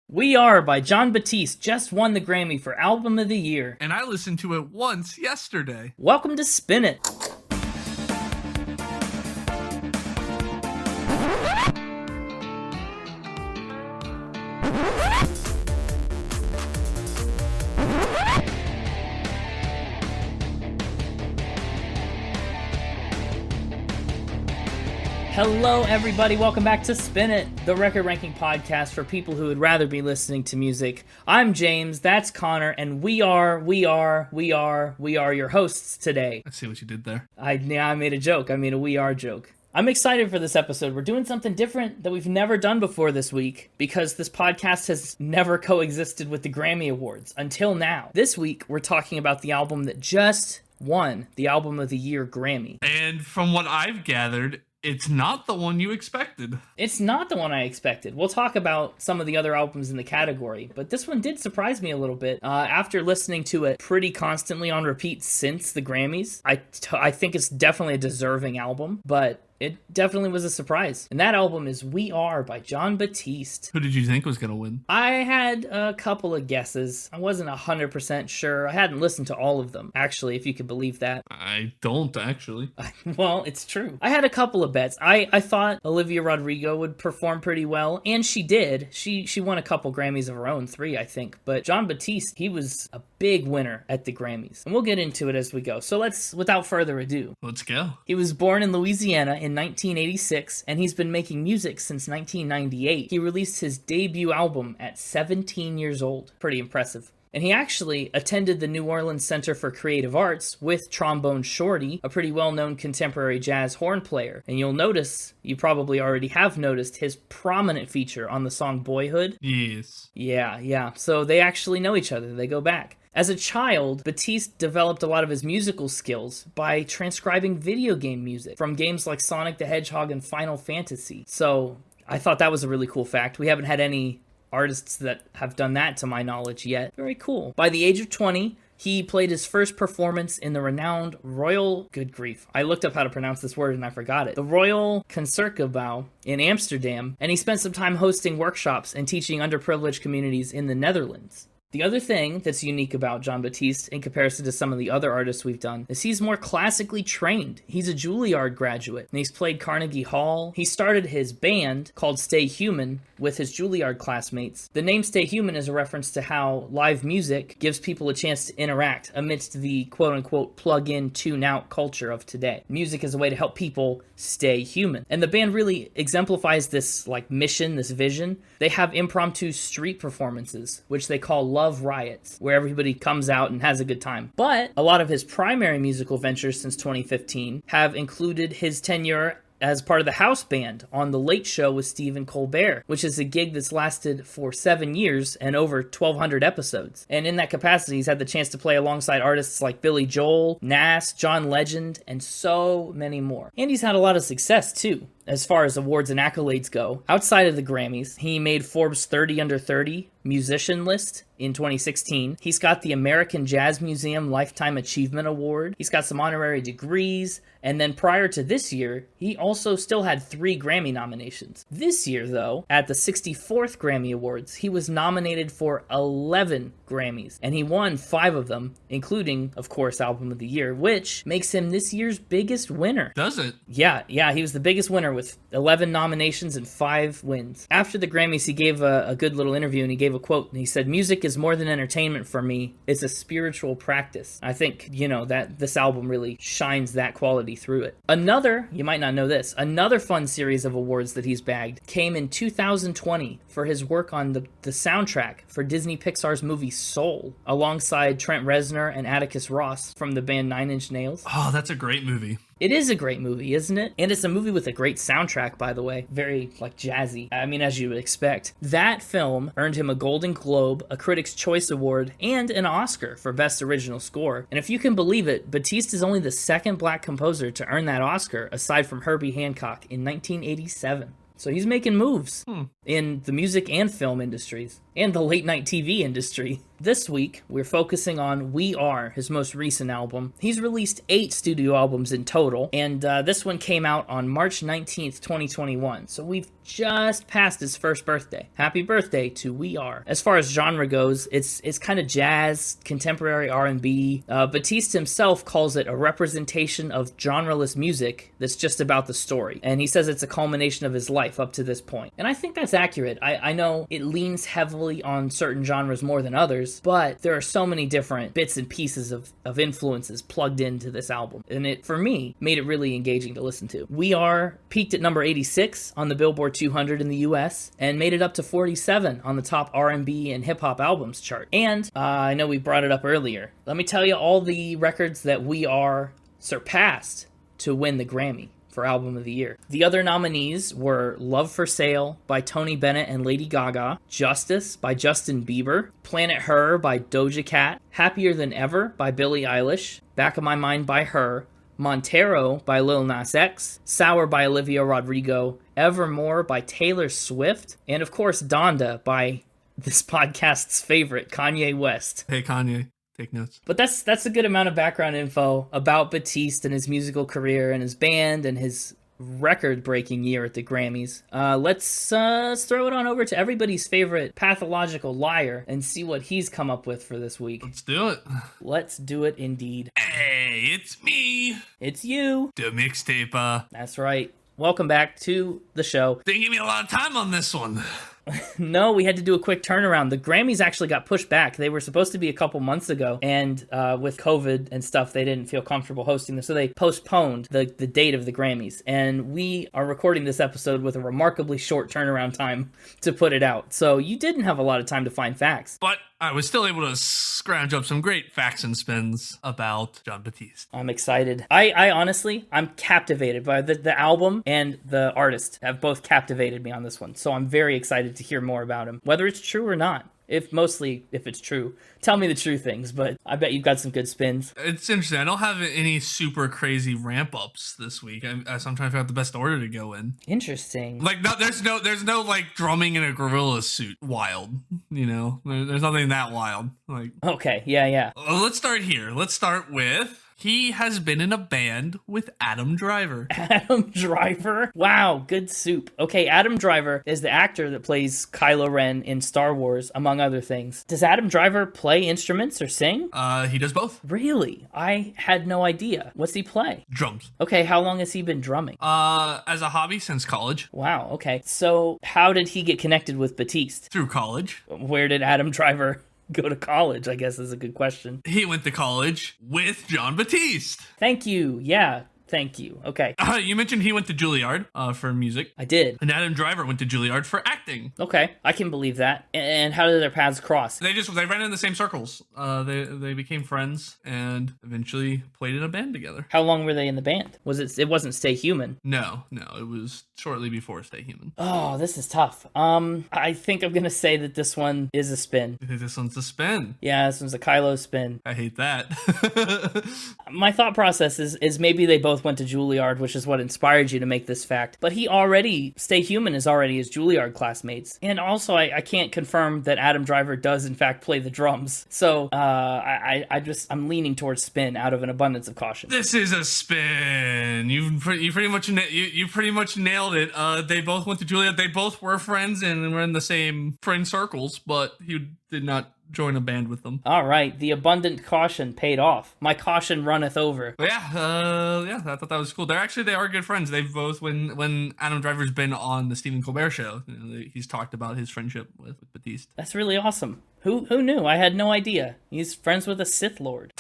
We Are by Jon Batiste just won the Grammy for Album of the Year. And I listened to it once yesterday. Welcome to Spin It. Hello, everybody. Welcome back to Spin It, the record ranking podcast for people who would rather be listening to music. I'm James, that's Connor, and we are your hosts today. I see what you did there. I made a joke. I made a we are joke. I'm excited for this episode. We're doing something different that we've never done before this week because this podcast has never coexisted with the Grammy Awards until now. This week, we're talking about the album that just won the Album of the Year Grammy. And from what I've gathered, it's not the one you expected. It's not the one I expected. We'll talk about some of the other albums in the category, but this one did surprise me a little bit. After listening to it pretty constantly on repeat since the Grammys, I think it's definitely a deserving album, but it definitely was a surprise. And that album is We Are by Jon Batiste. Who did you think was going to win? I had a couple of guesses. I wasn't 100% sure. I hadn't listened to all of them, actually, if you could believe that. I don't, actually. Well, it's true. I had a couple of bets. I thought Olivia Rodrigo would perform pretty well, and she did. She won a couple Grammys of her own, 3, I think. But Jon Batiste, he was a big winner at the Grammys. And we'll get into it as we go. So without further ado. Let's go. He was born in Louisiana in 1986, and he's been making music since 1998. He released his debut album at 17 years old. Pretty impressive. And he actually attended the New Orleans Center for Creative Arts with Trombone Shorty, a pretty well-known contemporary jazz horn player. And you'll notice, you probably already have noticed, his prominent feature on the song Boyhood. Yes. Yeah. So they actually know each other. They go back. As a child, Batiste developed a lot of his musical skills by transcribing video game music from games like Sonic the Hedgehog and Final Fantasy. So I thought that was a really cool fact. We haven't had any artists that have done that to my knowledge yet. Very cool. By the age of 20, he played his first performance in the renowned Royal... Good grief. I looked up how to pronounce this word and I forgot it. The Royal Concertgebouw in Amsterdam, and he spent some time hosting workshops and teaching underprivileged communities in the Netherlands. The other thing that's unique about Jon Batiste in comparison to some of the other artists we've done is he's more classically trained. He's a Juilliard graduate, and he's played Carnegie Hall. He started his band called Stay Human with his Juilliard classmates. The name Stay Human is a reference to how live music gives people a chance to interact amidst the quote-unquote plug-in, tune-out culture of today. Music is a way to help people stay human. And the band really exemplifies this mission, this vision. They have impromptu street performances, which they call Love Riots, where everybody comes out and has a good time. But a lot of his primary musical ventures since 2015 have included his tenure as part of the house band on The Late Show with Stephen Colbert, which is a gig that's lasted for 7 years and over 1,200 episodes. And in that capacity, he's had the chance to play alongside artists like Billy Joel, Nas, John Legend, and so many more. And he's had a lot of success, too, as far as awards and accolades go. Outside of the Grammys, he made Forbes 30 Under 30 musician list in 2016. He's got the American Jazz Museum Lifetime Achievement Award. He's got some honorary degrees. And then prior to this year, he also still had 3 Grammy nominations. This year, though, at the 64th Grammy Awards, he was nominated for 11 Grammys. And he won 5 of them, including, of course, Album of the Year, which makes him this year's biggest winner. Does it? Yeah, he was the biggest winner with 11 nominations and 5 wins. After the Grammys, he gave a good little interview, and he gave a quote, and he said, "Music is more than entertainment for me. It's a spiritual practice." I think, that this album really shines that quality through it. You might not know this, another fun series of awards that he's bagged came in 2020 for his work on the soundtrack for Disney Pixar's movie Soul, alongside Trent Reznor and Atticus Ross from the band 9 Inch Nails. Oh, that's a great movie. It is a great movie, isn't it? And it's a movie with a great soundtrack, by the way. Very, jazzy. I mean, as you would expect. That film earned him a Golden Globe, a Critics' Choice Award, and an Oscar for Best Original Score. And if you can believe it, Batiste is only the second black composer to earn that Oscar, aside from Herbie Hancock in 1987. So he's making moves in the music and film industries, and the late-night TV industry. This week, we're focusing on We Are, his most recent album. He's released 8 studio albums in total, and this one came out on March 19th, 2021. So we've just passed his first birthday. Happy birthday to We Are. As far as genre goes, it's kind of jazz, contemporary R&B. Batiste himself calls it a representation of genreless music that's just about the story. And he says it's a culmination of his life up to this point. And I think that's accurate. I know it leans heavily on certain genres more than others, but there are so many different bits and pieces of influences plugged into this album. And it, for me, made it really engaging to listen to. We Are peaked at number 86 on the Billboard 200 in the US and made it up to 47 on the top R&B and hip-hop albums chart. And I know we brought it up earlier. Let me tell you all the records that We Are surpassed to win the Grammy for Album of the Year. The other nominees were Love for Sale by Tony Bennett and Lady Gaga, Justice by Justin Bieber, Planet Her by Doja Cat, Happier Than Ever by Billie Eilish, Back of My Mind by Her, Montero by Lil Nas X, Sour by Olivia Rodrigo, Evermore by Taylor Swift, and of course Donda by this podcast's favorite, Kanye West. Hey, Kanye. Take notes. But that's a good amount of background info about Batiste and his musical career and his band and his record-breaking year at the Grammys. Let's throw it on over to everybody's favorite pathological liar and see what he's come up with for this week. Let's do it. Let's do it indeed. Hey, it's me. It's you. The mixtaper. That's right. Welcome back to the show. Didn't give me a lot of time on this one. No, we had to do a quick turnaround. The Grammys actually got pushed back. They were supposed to be a couple months ago, and with COVID and stuff, they didn't feel comfortable hosting them, so they postponed the date of the Grammys. And we are recording this episode with a remarkably short turnaround time to put it out. So you didn't have a lot of time to find facts. But I was still able to scrounge up some great facts and spins about Jon Batiste. I'm excited. I honestly, I'm captivated by the album, and the artist have both captivated me on this one. So I'm very excited to hear more about him, whether it's true or not. If it's true. Tell me the true things, but I bet you've got some good spins. It's interesting. I don't have any super crazy ramp ups this week. So I'm trying to figure out the best order to go in. Interesting. Like, no, there's no like drumming in a gorilla suit. Wild, you know. There's nothing that wild. Like, okay, yeah. Let's start here. Let's start with. He has been in a band with Adam Driver. Adam Driver? Wow, good soup. Okay, Adam Driver is the actor that plays Kylo Ren in Star Wars, among other things. Does Adam Driver play instruments or sing? He does both. Really? I had no idea. What's he play? Drums. Okay, how long has he been drumming? As a hobby since college. Wow, okay. So, how did he get connected with Batiste? Through college. Where did Adam Driver go to college, I guess is a good question. He went to college with Jon Batiste. Thank you. Yeah. Thank you. Okay. You mentioned he went to Juilliard for music. I did. And Adam Driver went to Juilliard for acting. Okay, I can believe that. And how did their paths cross? They ran in the same circles. They became friends and eventually played in a band together. How long were they in the band? It wasn't Stay Human? No, it was shortly before Stay Human. Oh, this is tough. I think I'm gonna say that this one is a spin. You think this one's a spin? Yeah, this one's a Kylo spin. I hate that. My thought process is maybe they both went to Juilliard, which is what inspired you to make this fact. But Stay Human is already his Juilliard classmates. And also, I can't confirm that Adam Driver does in fact play the drums. So I'm leaning towards spin out of an abundance of caution. This is a spin. You pretty much nailed it. They both went to Juilliard. They both were friends and were in the same friend circles, but he did not join a band with them. All right, the abundant caution paid off. My caution runneth over. But yeah, I thought that was cool. They are good friends. They've both, when Adam Driver's been on the Stephen Colbert Show, he's talked about his friendship with Batiste. That's really awesome. Who knew? I had no idea. He's friends with a Sith Lord.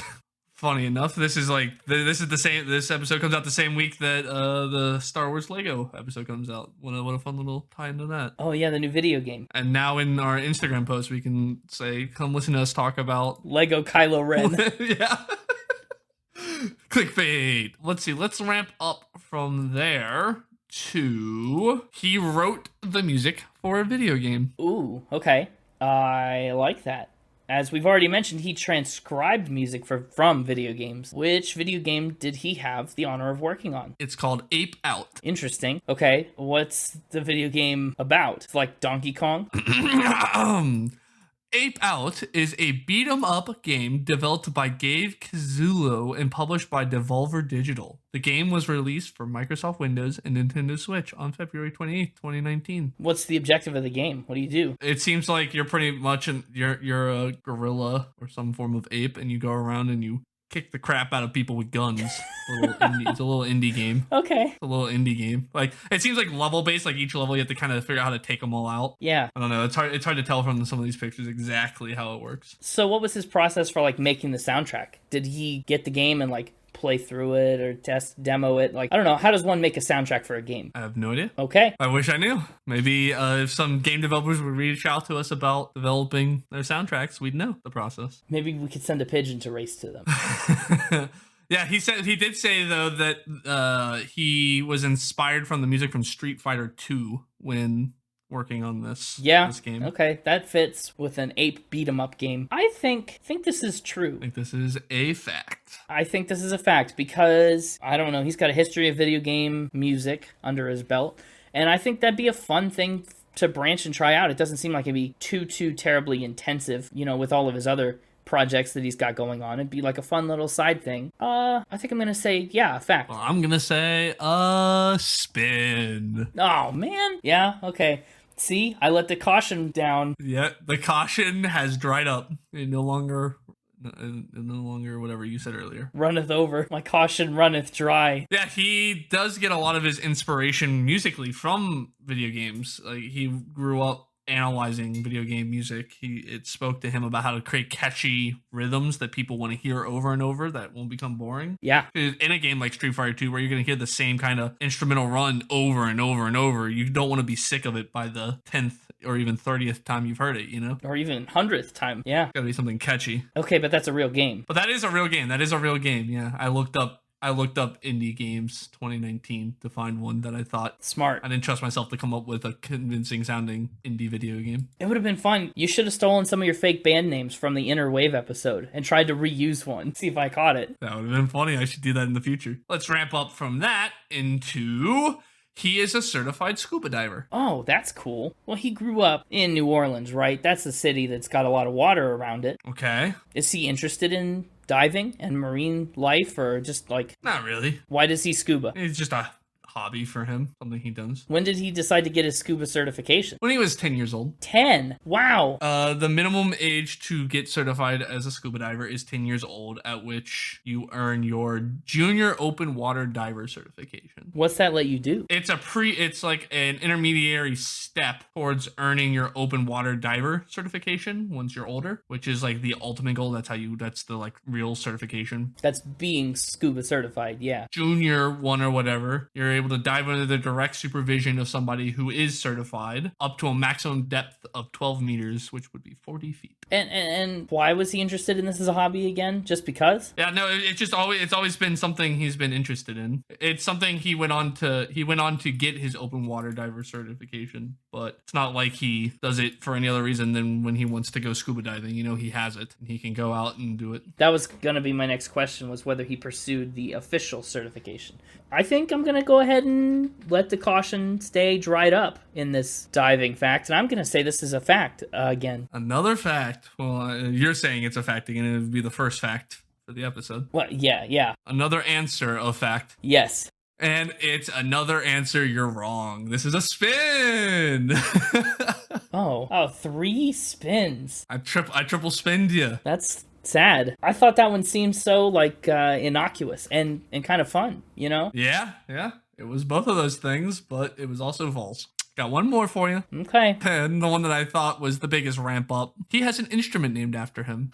Funny enough, this is the same. This episode comes out the same week that the Star Wars Lego episode comes out. What a fun little tie into that. Oh yeah, the new video game. And now in our Instagram post, we can say, "Come listen to us talk about Lego Kylo Ren." Yeah. Clickbait. Let's see. Let's ramp up from there to he wrote the music for a video game. Ooh, okay. I like that. As we've already mentioned, he transcribed music from video games. Which video game did he have the honor of working on? It's called Ape Out. Interesting. Okay, what's the video game about? It's like Donkey Kong? Ape Out is a beat-em-up game developed by Gabe Kazullo and published by Devolver Digital. The game was released for Microsoft Windows and Nintendo Switch on February 28th, 2019. What's the objective of the game? What do you do? It seems like you're pretty much you're a gorilla or some form of ape, and you go around and you kick the crap out of people with guns. It's a little indie game. Okay. It's a little indie game. Like, it seems like level based. Like, each level you have to kind of figure out how to take them all out. Yeah. I don't know. It's hard to tell from some of these pictures exactly how it works. So what was his process for like making the soundtrack? Did he get the game and like play through it or demo it? Like, I don't know. How does one make a soundtrack for a game? I have no idea. Okay. I wish I knew. Maybe if some game developers would reach out to us about developing their soundtracks, we'd know the process. Maybe we could send a pigeon to race to them. Yeah, he did say though that he was inspired from the music from Street Fighter 2 when working on this game. Okay, that fits with an ape beat 'em up game. I think this is true. I think this is a fact. I think this is a fact because, I don't know, he's got a history of video game music under his belt, and I think that'd be a fun thing to branch and try out. It doesn't seem like it'd be too terribly intensive, with all of his other projects that he's got going on. It'd be like a fun little side thing. I think I'm gonna say, a fact. Well, I'm gonna say spin. Oh, man. Yeah, okay. See, I let the caution down. Yeah, the caution has dried up. It no longer whatever you said earlier. Runneth over. My caution runneth dry. Yeah, he does get a lot of his inspiration musically from video games. Like, he grew up analyzing video game music. It spoke to him about how to create catchy rhythms that people want to hear over and over that won't become boring. Yeah. In a game like Street Fighter 2, where you're going to hear the same kind of instrumental run over and over and over, you don't want to be sick of it by the 10th or even 30th time you've heard it, Or even 100th time. Yeah. It's got to be something catchy. Okay, but that's a real game. But that is a real game. Yeah. I looked up indie games 2019 to find one that I thought smart. I didn't trust myself to come up with a convincing sounding indie video game. It would have been fun. You should have stolen some of your fake band names from the Inner Wave episode and tried to reuse one. See if I caught it. That would have been funny. I should do that in the future. Let's ramp up from that into... He is a certified scuba diver. Oh, that's cool. Well, he grew up in New Orleans, right? That's a city that's got a lot of water around it. Okay. Is he interested in diving and marine life, or just like... Not really. Why does he scuba? It's just a hobby for him, something he does. When did he decide to get his scuba certification? When he was 10 years old. 10? Wow. The minimum age to get certified as a scuba diver is 10 years old, at which you earn your junior open water diver certification. What's that let you do? It's like an intermediary step towards earning your open water diver certification once you're older, which is like the ultimate goal. That's the like real certification. That's being scuba certified, yeah. Junior one or whatever, you're able to dive under the direct supervision of somebody who is certified up to a maximum depth of 12 meters, which would be 40 feet. And why was he interested in this as a hobby again? Just because? Yeah, no, it's always been something he's been interested in. It's something he went on to get his open water diver certification, but it's not like he does it for any other reason than when he wants to go scuba diving. He has it and he can go out and do it. That was gonna be my next question, was whether he pursued the official certification. I think I'm gonna go ahead and let the caution stay dried up in this diving fact, and I'm gonna say this is a fact again. Another fact. Well, you're saying it's a fact again. It would be the first fact for the episode. Well, yeah. Another answer of fact. Yes. And it's another answer you're wrong. This is a spin. Oh, 3 spins. I triple spinned you. That's sad. I thought that one seemed so like innocuous and kind of fun, Yeah. It was both of those things, but it was also false. Got one more for you. Okay. And the one that I thought was the biggest ramp up. He has an instrument named after him.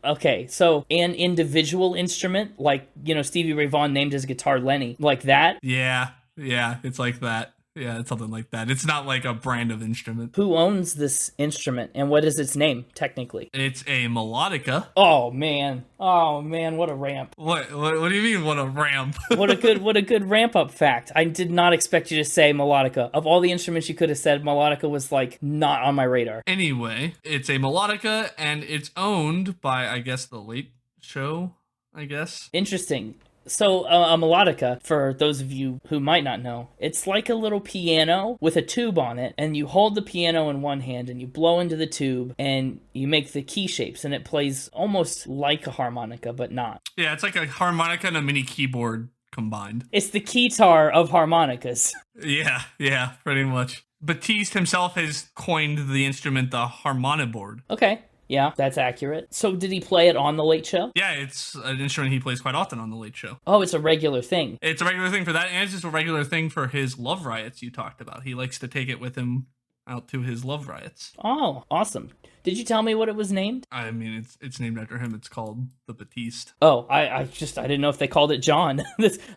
Okay, so an individual instrument, like, Stevie Ray Vaughan named his guitar Lenny, like that? Yeah, it's like that. Yeah, it's something like that. It's not like a brand of instrument. Who owns this instrument, and what is its name, technically? It's a melodica. Oh, man, what a ramp. What do you mean, what a ramp? what a good ramp-up fact. I did not expect you to say melodica. Of all the instruments you could have said, melodica was, like, not on my radar. Anyway, it's a melodica, and it's owned by, I guess, The Late Show, I guess. Interesting. So a melodica, for those of you who might not know, it's like a little piano with a tube on it, and you hold the piano in one hand and you blow into the tube and you make the key shapes, and it plays almost like a harmonica, but not. Yeah, it's like a harmonica and a mini keyboard combined. It's the keytar of harmonicas. Yeah, pretty much. Batiste himself has coined the instrument the harmoniboard. Okay. Yeah, that's accurate. So did he play it on The Late Show? Yeah, it's an instrument he plays quite often on The Late Show. Oh, it's a regular thing. It's a regular thing for that, and it's just a regular thing for his love riots you talked about. He likes to take it with him out to his love riots. Oh, awesome. Did you tell me what it was named? I mean, it's named after him. It's called the Batiste. Oh, I didn't know if they called it John.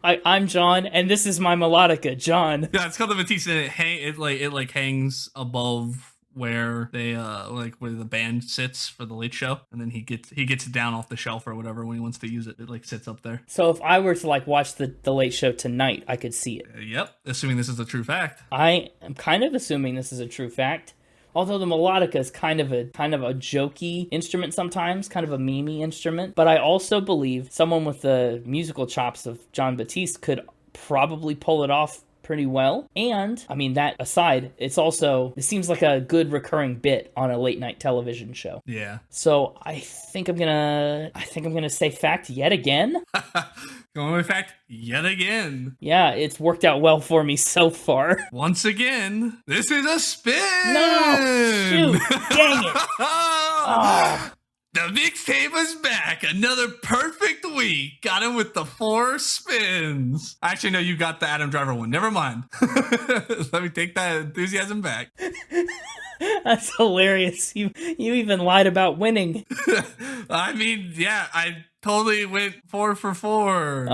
I'm John, and this is my melodica, John. Yeah, it's called the Batiste, and it hangs above where they where the band sits for the Late Show, and then he gets it down off the shelf or whatever when he wants to use it. It like sits up there. So if I were to like watch the Late Show tonight, I could see it. Yep, assuming this is a true fact. I am kind of assuming this is a true fact. Although the melodica is kind of a jokey instrument sometimes, kind of a memey instrument. But I also believe someone with the musical chops of Jon Batiste could probably pull it off pretty well. And I mean, that aside, it seems like a good recurring bit on a late night television show. Yeah. So I think I'm gonna say fact yet again. Going with fact yet again. Yeah, it's worked out well for me so far. Once again, this is a spin. No, shoot, dang it. Oh. The mixtape is back. Another perfect week. Got him with the 4 spins. Actually, no, you got the Adam Driver one. Never mind. Let me take that enthusiasm back. That's hilarious. You even lied about winning. I mean, yeah, I totally went 4 for 4.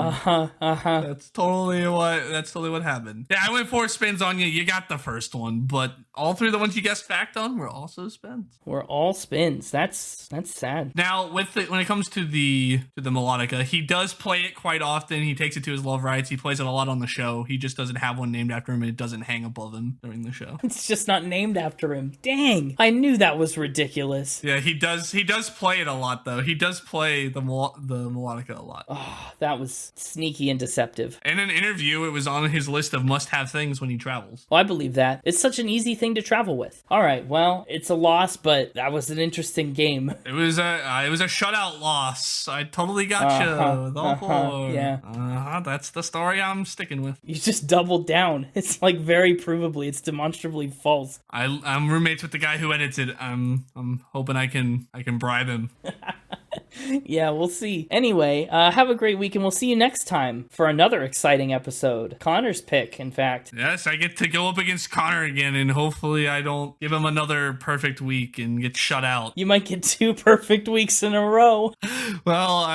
That's totally what happened. Yeah, I went 4 spins on you. You got the first one, but all 3 of the ones you guessed fact on were also spins. We're all spins. That's sad. Now, when it comes to the melodica, he does play it quite often. He takes it to his love rights. He plays it a lot on the show. He just doesn't have one named after him, and it doesn't hang above him during the show. It's just not named after him. Dang, I knew that was ridiculous. Yeah, he does play it a lot though. He does play the melodica a lot. Oh, that was sneaky and deceptive. In an interview, it was on his list of must-have things when he travels. Well, I believe that. It's such an easy thing to travel with. All right, well, it's a loss, but that was an interesting game. It was a shutout loss. I totally got you with all 4. Yeah. That's the story I'm sticking with. You just doubled down. It's like very provably, it's demonstrably false. I'm roommates with the guy who edits it. I'm hoping I can bribe him. Yeah, we'll see. Anyway, have a great week, and we'll see you next time for another exciting episode. Connor's pick, in fact. Yes, I get to go up against Connor again, and hopefully I don't give him another perfect week and get shut out. You might get 2 perfect weeks in a row. Well,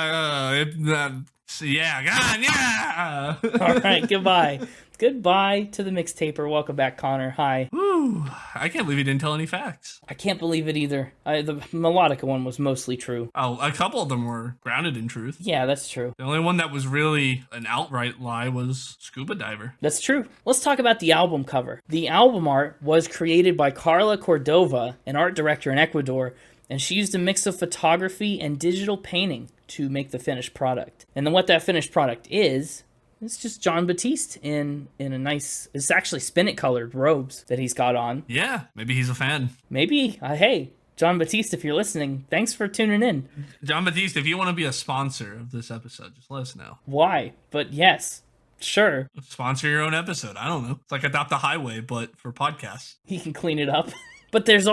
yeah, God, yeah. All right, goodbye. Goodbye to the mixtaper. Welcome back, Connor. Hi. Woo, I can't believe you didn't tell any facts. I can't believe it either. The melodica one was mostly true. Oh, a couple of them were grounded in truth. Yeah, that's true. The only one that was really an outright lie was Scuba Diver. That's true. Let's talk about the album cover. The album art was created by Carla Cordova, an art director in Ecuador, and she used a mix of photography and digital painting to make the finished product. And then what that finished product is... it's just Jon Batiste in a nice... it's actually spinet-colored robes that he's got on. Yeah, maybe he's a fan. Maybe. Hey, Jon Batiste, if you're listening, thanks for tuning in. Jon Batiste, if you want to be a sponsor of this episode, just let us know. Why? But yes, sure. Sponsor your own episode. I don't know. It's like Adopt a Highway, but for podcasts. He can clean it up. But there's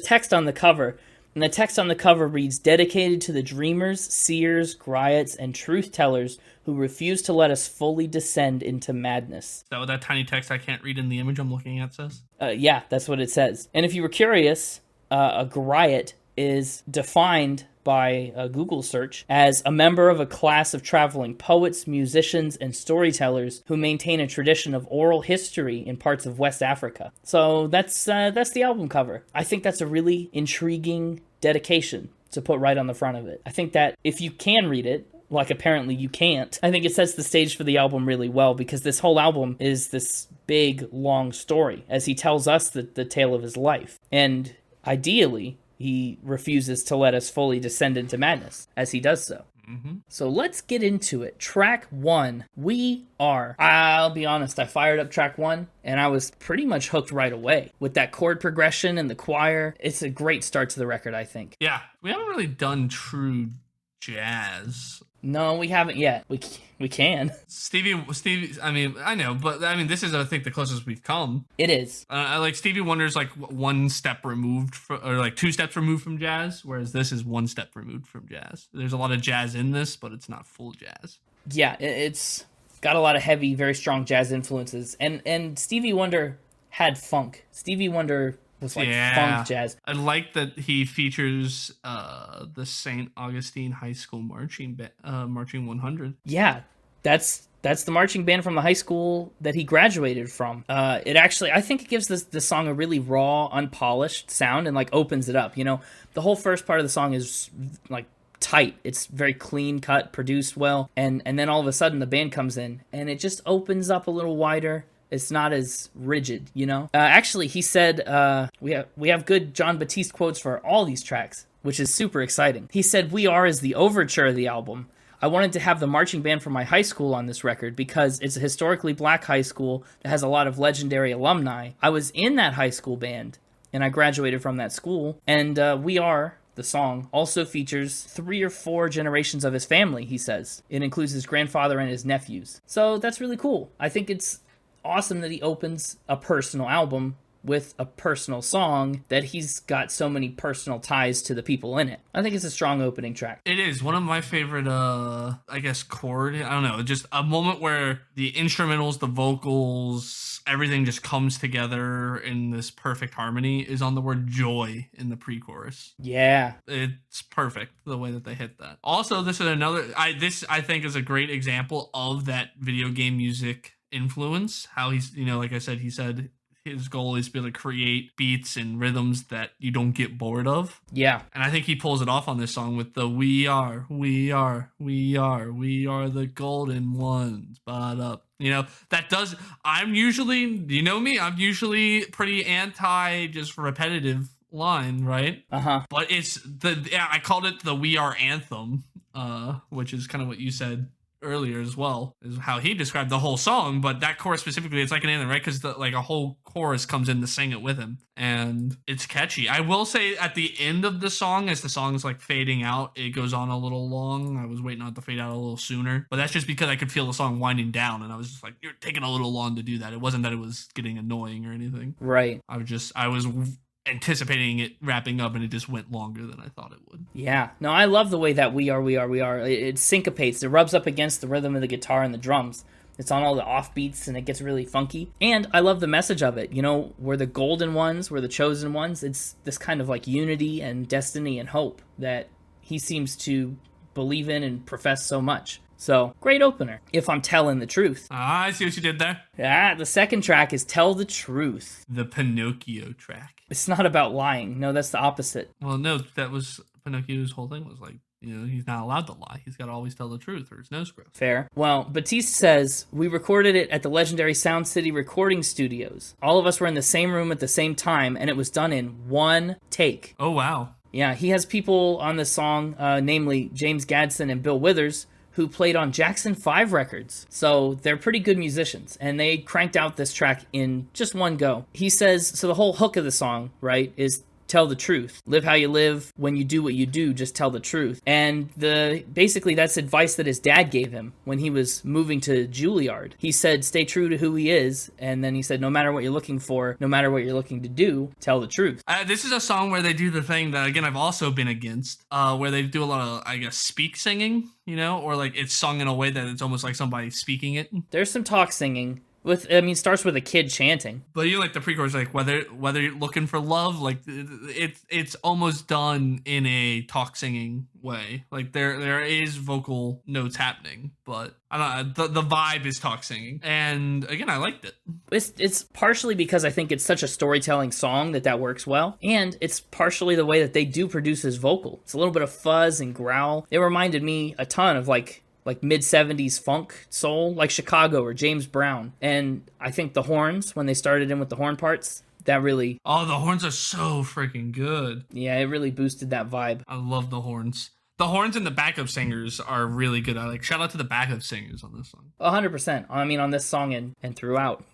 text on the cover. And the text on the cover reads, dedicated to the dreamers, seers, griots, and truth-tellers who refuse to let us fully descend into madness. Is that what that tiny text I can't read in the image I'm looking at says? Yeah, that's what it says. And if you were curious, a griot is defined by a Google search as a member of a class of traveling poets, musicians, and storytellers who maintain a tradition of oral history in parts of West Africa. So that's the album cover. I think that's a really intriguing dedication to put right on the front of it. I think that if you can read it, like apparently you can't, I think it sets the stage for the album really well, because this whole album is this big, long story as he tells us the tale of his life. And ideally, he refuses to let us fully descend into madness as he does so. So let's get into it. Track 1, We Are. I'll be honest, I fired up track 1 and I was pretty much hooked right away with that chord progression and the choir. It's a great start to the record, I think. Yeah, we haven't really done true jazz. No, we haven't yet. We can. Stevie, I mean, I know, but I mean, this is, I think, the closest we've come. It is. I like Stevie Wonder's like one step removed, or like 2 steps removed from jazz, whereas this is 1 step removed from jazz. There's a lot of jazz in this, but it's not full jazz. Yeah, it's got a lot of heavy, very strong jazz influences. And Stevie Wonder had funk. Stevie Wonder was like funk jazz. I like that he features the St. Augustine High School marching 100. Yeah, that's the marching band from the high school that he graduated from. It actually, I think it gives this song a really raw, unpolished sound and like opens it up. You know, the whole first part of the song is like tight. It's very clean cut, produced well, and then all of a sudden the band comes in and it just opens up a little wider. It's not as rigid, you know? Actually, he said, we have good Jon Batiste quotes for all these tracks, which is super exciting. He said, "We Are" is the overture of the album. I wanted to have the marching band from my high school on this record because it's a historically black high school that has a lot of legendary alumni. I was in that high school band, and I graduated from that school. And We Are, the song, also features 3 or 4 generations of his family, he says. It includes his grandfather and his nephews. So that's really cool. I think it's awesome that he opens a personal album with a personal song that he's got so many personal ties to the people in it. I think it's a strong opening track. It is one of my favorite, I guess, chord. I don't know, just a moment where the instrumentals, the vocals, everything just comes together in this perfect harmony is on the word joy in the pre-chorus. Yeah. It's perfect the way that they hit that. Also, this is another, I think is a great example of that video game music influence. How he's, you know, like I said, he said his goal is to be able to create beats and rhythms that you don't get bored of. Yeah. And I think he pulls it off on this song with the we are the golden ones. But up. You know, that does, I'm usually, you know me, I'm usually pretty anti just repetitive line, right? But it's I called it the We Are anthem, which is kind of what you said earlier as well, is how he described the whole song. But that chorus specifically, it's like an anthem, right? Because like a whole chorus comes in to sing it with him, and it's catchy. I will say at the end of the song, as the song is like fading out, it goes on a little long. I was waiting on it to fade out a little sooner, but that's just because I could feel the song winding down, and I was just like, you're taking a little long to do that. It wasn't that it was getting annoying or anything. Right. I was anticipating it wrapping up, and it just went longer than I thought it would. Yeah. No, I love the way that we are. It syncopates. It rubs up against the rhythm of the guitar and the drums. It's on all the offbeats, and it gets really funky. And I love the message of it. You know, we're the golden ones, we're the chosen ones. It's this kind of like unity and destiny and hope that he seems to believe in and profess so much. So, great opener, if I'm telling the truth. I see what you did there. Yeah, the second track is Tell the Truth. The Pinocchio track. It's not about lying. No, that's the opposite. Well, no, that was Pinocchio's whole thing was like, you know, he's not allowed to lie. He's got to always tell the truth or his nose grows. Fair. Well, Batiste says, we recorded it at the legendary Sound City recording studios. All of us were in the same room at the same time, and it was done in 1 take. Oh, wow. Yeah, he has people on this song, namely James Gadsden and Bill Withers, who played on Jackson 5 records. So they're pretty good musicians, and they cranked out this track in just 1 go. He says, so the whole hook of the song, right, is tell the truth. Live how you live. When you do what you do, just tell the truth. And basically that's advice that his dad gave him when he was moving to Juilliard. He said, stay true to who he is. And then he said, no matter what you're looking for, no matter what you're looking to do, tell the truth. This is a song where they do the thing that, again, I've also been against, where they do a lot of, I guess, speak singing, you know, or like it's sung in a way that it's almost like somebody speaking it. There's some talk singing. It starts with a kid chanting. But you like the pre-chorus, like whether you're looking for love, like it's almost done in a talk singing way. Like there is vocal notes happening, but I don't know, the vibe is talk singing. And again, I liked it. It's partially because I think it's such a storytelling song that works well, and it's partially the way that they do produce his vocal. It's a little bit of fuzz and growl. It reminded me a ton of like mid-70s funk soul, like Chicago or James Brown. And I think the horns, when they started in with the horn parts, that really... Oh, the horns are so freaking good. Yeah, it really boosted that vibe. I love the horns. The horns and the backup singers are really good. I like shout out to the backup singers on this song. 100%. I mean, on this song and throughout.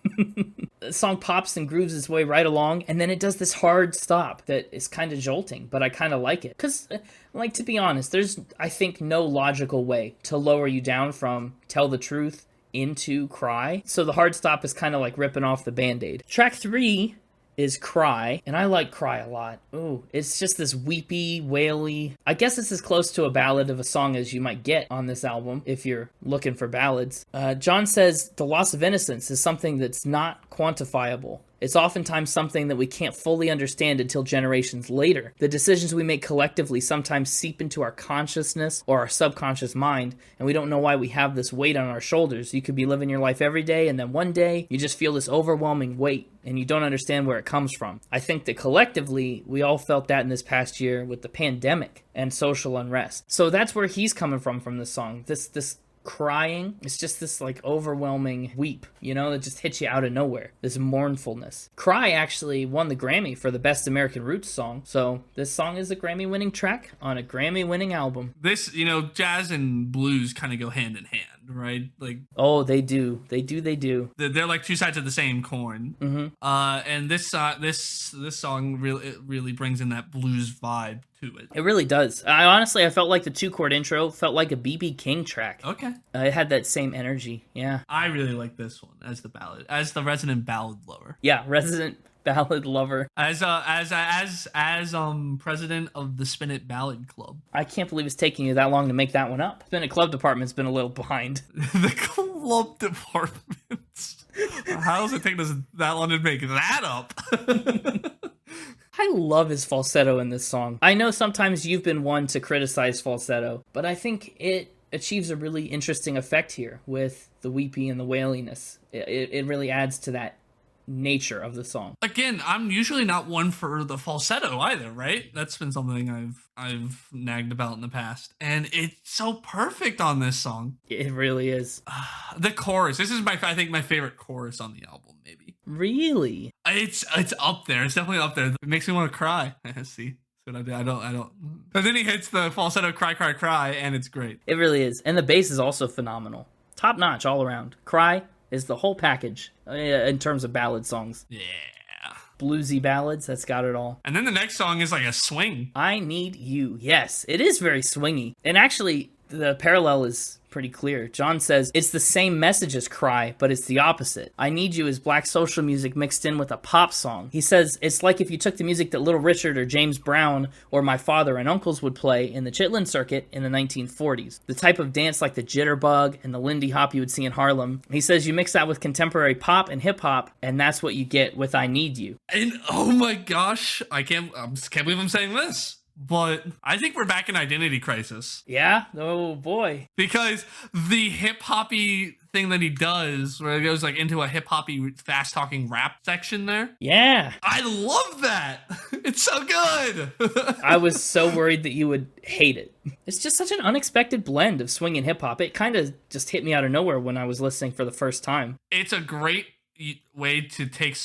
The song pops and grooves its way right along, and then it does this hard stop that is kind of jolting, but I kind of like it. Because, like, to be honest, there's, I think, no logical way to lower you down from Tell the Truth into Cry. So the hard stop is kind of like ripping off the Band-Aid. Track 3 is Cry, and I like Cry a lot. Ooh, it's just this weepy, waily. I guess it's as close to a ballad of a song as you might get on this album if you're looking for ballads. Jon says the loss of innocence is something that's not quantifiable. It's oftentimes something that we can't fully understand until generations later. The decisions we make collectively sometimes seep into our consciousness or our subconscious mind, and we don't know why we have this weight on our shoulders. You could be living your life every day, and then one day you just feel this overwhelming weight, and you don't understand where it comes from. I think that collectively, we all felt that in this past year with the pandemic and social unrest. So that's where he's coming from this song. This crying, it's just this like overwhelming weep, you know, that just hits you out of nowhere, this mournfulness. Cry actually won the Grammy for the Best American Roots song, so this song is a Grammy winning track on a Grammy winning album. This, you know, jazz and blues kind of go hand in hand, right? Like, oh, they do. They're like two sides of the same coin. Mm-hmm. And this song really brings in that blues vibe to it. It really does. I felt like the 2-chord intro felt like a B.B. King track. Okay. It had that same energy. Yeah. I really like this one as the ballad, as the resident ballad lover. Yeah, resident ballad lover. As president of the Spin It Ballad Club. I can't believe it's taking you that long to make that one up. Spin It Club department's been a little behind. The club department. How does it take us that long to make that up? I love his falsetto in this song. I know sometimes you've been one to criticize falsetto, but I think it achieves a really interesting effect here with the weepy and the wailiness. It really adds to that nature of the song. Again, I'm usually not one for the falsetto either, right? That's been something I've nagged about in the past, and it's so perfect on this song. It really is. The chorus. This is I think my favorite chorus on the album, maybe. Really? It's up there. It's definitely up there. It makes me want to cry. See what I do? I don't. But then he hits the falsetto cry, cry, cry, and it's great. It really is. And the bass is also phenomenal. Top notch all around. Cry is the whole package in terms of ballad songs. Yeah. Bluesy ballads, that's got it all. And then the next song is like a swing. I Need You. Yes, it is very swingy. And actually, the parallel is pretty clear. Jon says, it's the same message as Cry, but it's the opposite. I Need You is black social music mixed in with a pop song. He says, it's like if you took the music that Little Richard or James Brown or my father and uncles would play in the Chitlin circuit in the 1940s. The type of dance like the jitterbug and the Lindy Hop you would see in Harlem. He says you mix that with contemporary pop and hip hop, and that's what you get with I Need You. And oh my gosh, I can't believe I'm saying this. But I think we're back in Identity Crisis. Yeah? Oh, boy. Because the hip-hoppy thing that he does, where it goes like into a hip-hoppy, fast-talking rap section there. Yeah. I love that. It's so good. I was so worried that you would hate it. It's just such an unexpected blend of swing and hip-hop. It kind of just hit me out of nowhere when I was listening for the first time. It's a great way to take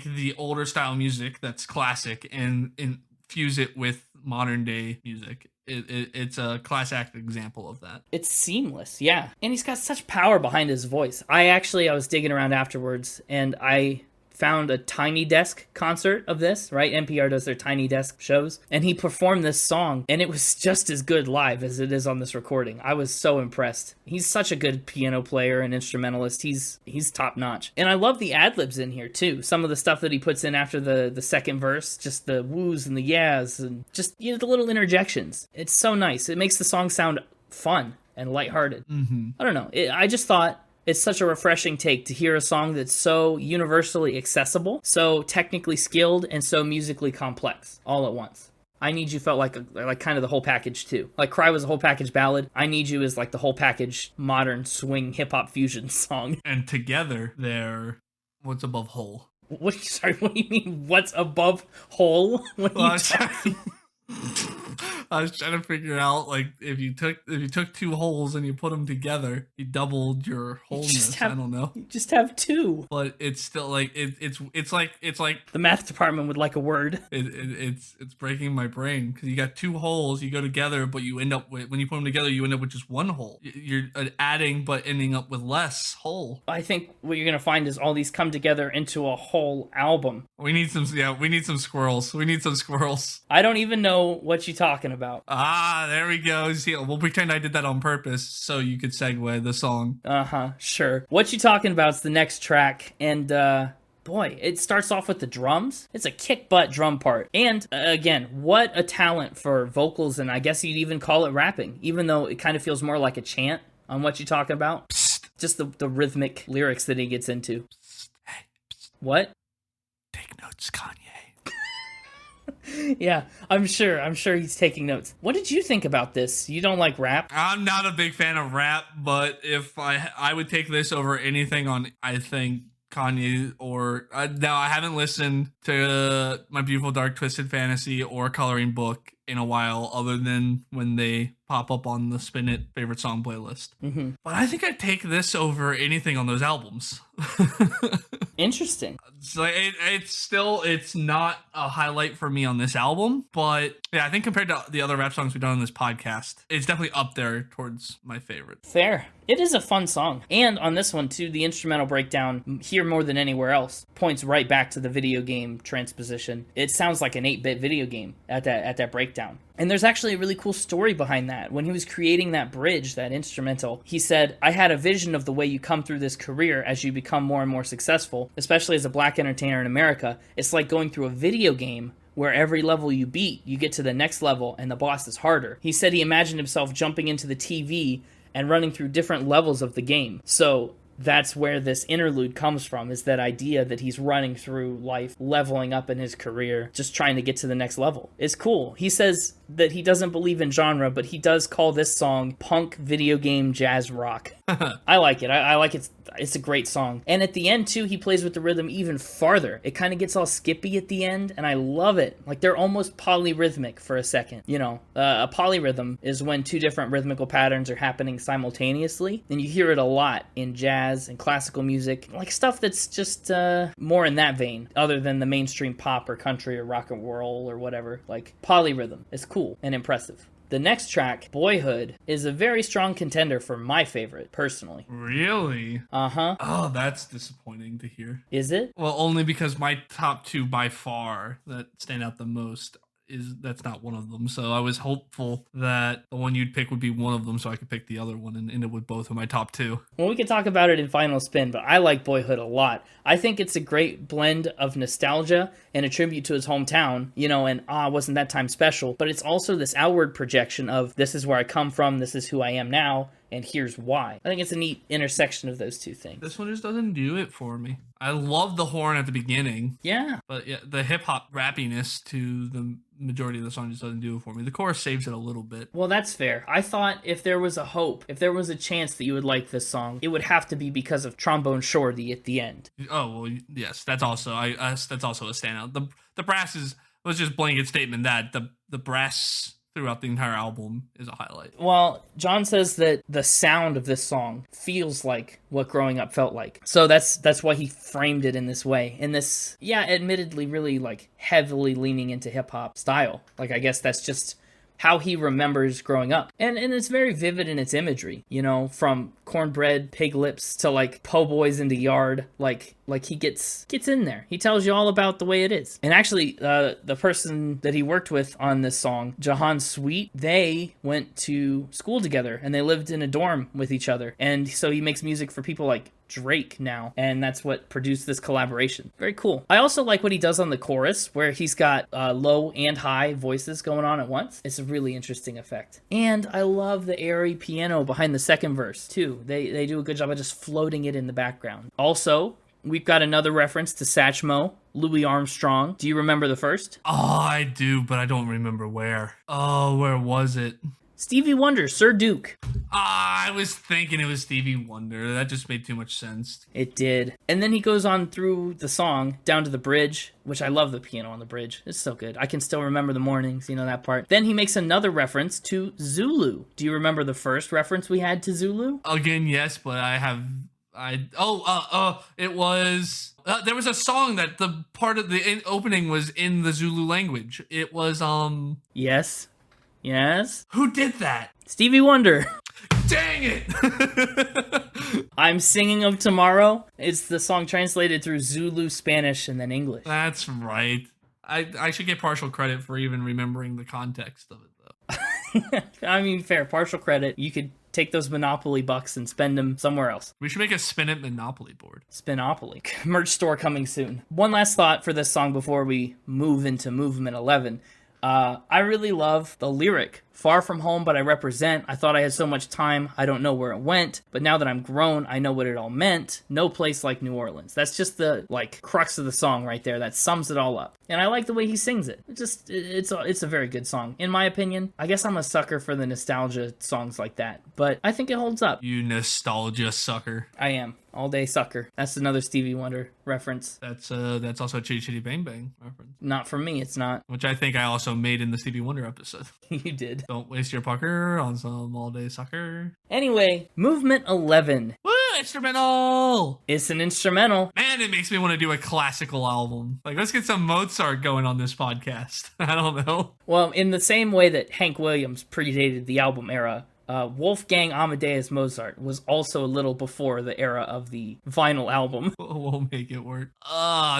the older style music that's classic and infuse it with modern day music. It's a classic example of that. It's seamless, yeah. And he's got such power behind his voice. I was digging around afterwards, and I found a Tiny Desk concert of this, right? NPR does their Tiny Desk shows, and he performed this song, and it was just as good live as it is on this recording. I was so impressed. He's such a good piano player and instrumentalist. He's top notch. And I love the ad-libs in here too. Some of the stuff that he puts in after the second verse, just the woos and the yeahs, and just, you know, the little interjections. It's so nice. It makes the song sound fun and lighthearted. Mm-hmm. I don't know. I just thought it's such a refreshing take to hear a song that's so universally accessible, so technically skilled, and so musically complex all at once. I Need You felt like kind of the whole package too. Like Cry was a whole package ballad. I Need You is like the whole package modern swing hip hop fusion song. And together they're what's above whole. What do you mean? What's above whole? What are you talking? I was trying to figure out like if you took two holes and you put them together, you doubled your wholeness. I don't know. You just have two. But it's still like it's like the math department would like a word. It's breaking my brain because you got two holes, you go together, but you end up with, when you put them together, you end up with just one hole. You're adding but ending up with less hole. I think what you're gonna find is all these come together into a whole album. We need some squirrels. We need some squirrels. I don't even know what you're talking about. Ah, there we go. See, we'll pretend I did that on purpose so you could segue the song. Sure. What You Talking About's the next track, and boy, it starts off with the drums. It's a kick butt drum part. And again, what a talent for vocals, and I guess you'd even call it rapping, even though it kind of feels more like a chant on What You Talking About. Psst. Just the rhythmic lyrics that he gets into. Psst. Hey, psst. What? Take notes, Kanye. Yeah, I'm sure he's taking notes. What did you think about this? You don't like rap? I'm not a big fan of rap, but if I would take this over anything on, I think, Kanye or now I haven't listened to My Beautiful Dark Twisted Fantasy or Coloring Book in a while, other than when they pop up on the Spin It favorite song playlist. Mm-hmm. But I think I'd take this over anything on those albums. Interesting. So it's not a highlight for me on this album, but yeah, I think compared to the other rap songs we've done on this podcast, it's definitely up there towards my favorite. Fair. It is a fun song. And on this one, too, the instrumental breakdown, here more than anywhere else, points right back to the video game transposition. It sounds like an 8-bit video game at that breakdown. And there's actually a really cool story behind that. When he was creating that bridge, that instrumental, he said, I had a vision of the way you come through this career as you become more and more successful, especially as a black entertainer in America. It's like going through a video game where every level you beat, you get to the next level and the boss is harder. He said he imagined himself jumping into the TV and running through different levels of the game. So that's where this interlude comes from, is that idea that he's running through life, leveling up in his career, just trying to get to the next level. It's cool. He says that he doesn't believe in genre, but he does call this song punk video game jazz rock. I like it. I like it. It's a great song. And at the end, too, he plays with the rhythm even farther. It kind of gets all skippy at the end, and I love it. Like, they're almost polyrhythmic for a second. You know, a polyrhythm is when two different rhythmical patterns are happening simultaneously, and you hear it a lot in jazz and classical music, like stuff that's just more in that vein, other than the mainstream pop or country or rock and roll or whatever. Like, polyrhythm is cool and impressive. The next track, Boyhood, is a very strong contender for my favorite, personally. Really? Uh-huh. Oh, that's disappointing to hear. Is it? Well, only because my top two by far that stand out the most that's not one of them. So I was hopeful that the one you'd pick would be one of them so I could pick the other one and end up with both of my top two. Well, we can talk about it in Final Spin, but I like Boyhood a lot. I think it's a great blend of nostalgia and a tribute to his hometown, you know, and wasn't that time special, but it's also this outward projection of this is where I come from, this is who I am now, and here's why. I think it's a neat intersection of those two things. This one just doesn't do it for me. I love the horn at the beginning. Yeah. But yeah, the hip-hop rappiness to the majority of the song just doesn't do it for me. The chorus saves it a little bit. Well, that's fair. I thought if there was a hope, if there was a chance that you would like this song, it would have to be because of Trombone Shorty at the end. Oh, well, yes, that's also that's also a standout. The brass was just blanket statement that the brass throughout the entire album is a highlight. Well, Jon says that the sound of this song feels like what growing up felt like. So that's why he framed it in this way. In this, yeah, admittedly really like heavily leaning into hip-hop style. Like, I guess that's just how he remembers growing up. And it's very vivid in its imagery, you know, from cornbread, pig lips to like po' boys in the yard. Like he gets in there. He tells you all about the way it is. And actually, the person that he worked with on this song, Jahan Sweet, they went to school together and they lived in a dorm with each other. And so he makes music for people like Drake now, and that's what produced this collaboration. Very cool. I also like what he does on the chorus, where he's got low and high voices going on at once. It's a really interesting effect. And I love the airy piano behind the second verse, too. They do a good job of just floating it in the background. Also, we've got another reference to Satchmo, Louis Armstrong. Do you remember the first? Oh, I do, but I don't remember where. Oh, where was it? Stevie Wonder, Sir Duke. I was thinking it was Stevie Wonder. That just made too much sense. It did. And then he goes on through the song down to the bridge, which I love the piano on the bridge. It's so good. I can still remember the mornings, you know, that part. Then he makes another reference to Zulu. Do you remember the first reference we had to Zulu? Again, yes, but it was there was a song that the part of the opening was in the Zulu language. It was Yes. Who did that? Stevie Wonder. Dang it. I'm Singing of Tomorrow. It's the song translated through Zulu, Spanish, and then English. That's right. I should get partial credit for even remembering the context of it, though. I mean, fair. Partial credit. You could take those Monopoly bucks and spend them somewhere else. We should make a Spin It Monopoly board. Spinopoly. Merch store coming soon. One last thought for this song before we move into Movement 11. I really love the lyric. Far from home, but I represent. I thought I had so much time, I don't know where it went. But now that I'm grown, I know what it all meant. No place like New Orleans. That's just the, crux of the song right there. That sums it all up. And I like the way he sings it. It's a very good song. In my opinion, I guess I'm a sucker for the nostalgia songs like that. But I think it holds up. You nostalgia sucker. I am. All day sucker. That's another Stevie Wonder reference. That's also a Chitty Chitty Bang Bang reference. Not for me, it's not. Which I think I also made in the Stevie Wonder episode. You did. Don't waste your pucker on some all day sucker. Anyway, Movement 11. Woo, instrumental! It's an instrumental. Man, it makes me want to do a classical album. Let's get some Mozart going on this podcast. I don't know. Well, in the same way that Hank Williams predated the album era, Wolfgang Amadeus Mozart was also a little before the era of the vinyl album. We'll make it work.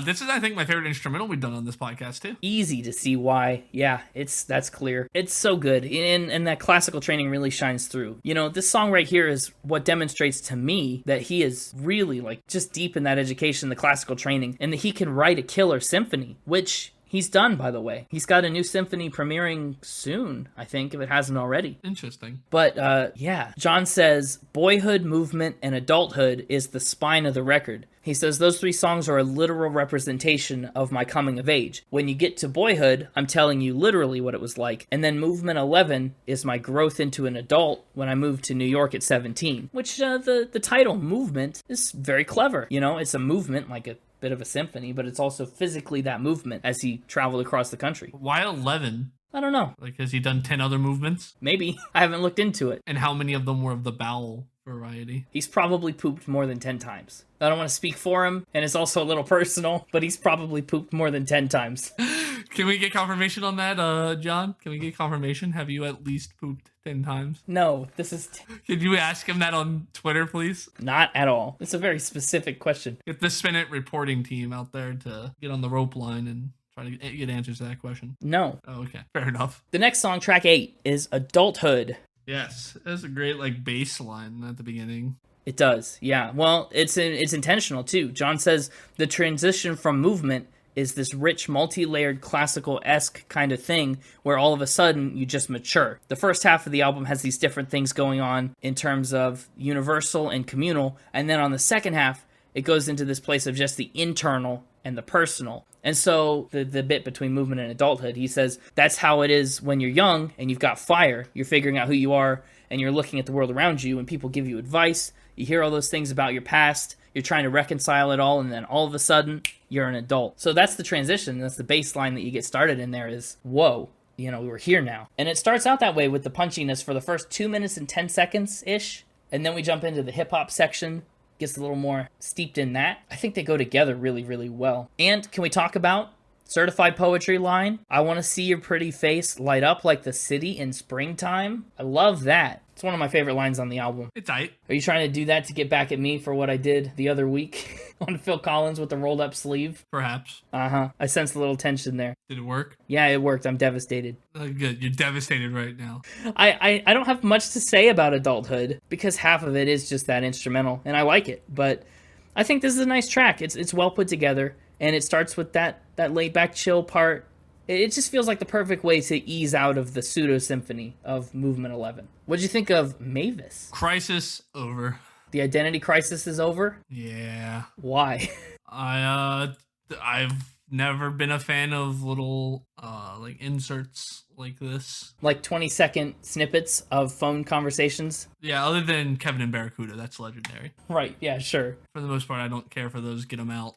This is, I think, my favorite instrumental we've done on this podcast, too. Easy to see why. Yeah, that's clear. It's so good, and that classical training really shines through. You know, this song right here is what demonstrates to me that he is really, just deep in that education, the classical training, and that he can write a killer symphony, which he's done, by the way. He's got a new symphony premiering soon, I think, if it hasn't already. Interesting. But, yeah. Jon says, Boyhood, Movement, and Adulthood is the spine of the record. He says, those three songs are a literal representation of my coming of age. When you get to Boyhood, I'm telling you literally what it was like. And then Movement 11 is my growth into an adult when I moved to New York at 17. Which, the title, Movement, is very clever. You know, it's a movement, like a bit of a symphony, but it's also physically that movement as he traveled across the country. Why 11? I don't know. Has he done 10 other movements? Maybe. I haven't looked into it. And how many of them were of the bowel variety? He's probably pooped more than 10 times. I don't want to speak for him, and it's also a little personal, but he's probably pooped more than 10 times. Can we get confirmation on that, Jon? Can we get confirmation? Have you at least pooped 10 times? No, this is... Could you ask him that on Twitter, please? Not at all. It's a very specific question. Get the Spin It reporting team out there to get on the rope line and try to get answers to that question. No. Oh, okay. Fair enough. The next song, track 8, is Adulthood. Yes. That's a great, bass line at the beginning. It does, yeah. Well, it's intentional, too. Jon says the transition from movement is this rich, multi-layered, classical-esque kind of thing where all of a sudden you just mature. The first half of the album has these different things going on in terms of universal and communal, and then on the second half, it goes into this place of just the internal and the personal. And so the bit between movement and adulthood, he says that's how it is when you're young and you've got fire. You're figuring out who you are and you're looking at the world around you and people give you advice. You hear all those things about your past. You're trying to reconcile it all, and then all of a sudden, you're an adult. So that's the transition. That's the baseline that you get started in there is, whoa, we're here now. And it starts out that way with the punchiness for the first 2 minutes and 10 seconds-ish, and then we jump into the hip-hop section. Gets a little more steeped in that. I think they go together really, really well. And can we talk about certified poetry line? I want to see your pretty face light up like the city in springtime. I love that. It's one of my favorite lines on the album. It's tight. Are you trying to do that to get back at me for what I did the other week on Phil Collins with the rolled up sleeve? Perhaps. Uh-huh. I sensed a little tension there. Did it work? Yeah, it worked. I'm devastated. Good. You're devastated right now. I don't have much to say about Adulthood because half of it is just that instrumental, and I like it. But I think this is a nice track. It's well put together, and it starts with that laid back chill part. It just feels like the perfect way to ease out of the pseudo-symphony of Movement 11. What'd you think of Mavis? Crisis over. The identity crisis is over? Yeah. Why? I've never been a fan of little like inserts like this. Like 20-second snippets of phone conversations. Yeah, other than Kevin and Barracuda, that's legendary. Right, yeah, sure. For the most part, I don't care for those. Get them out.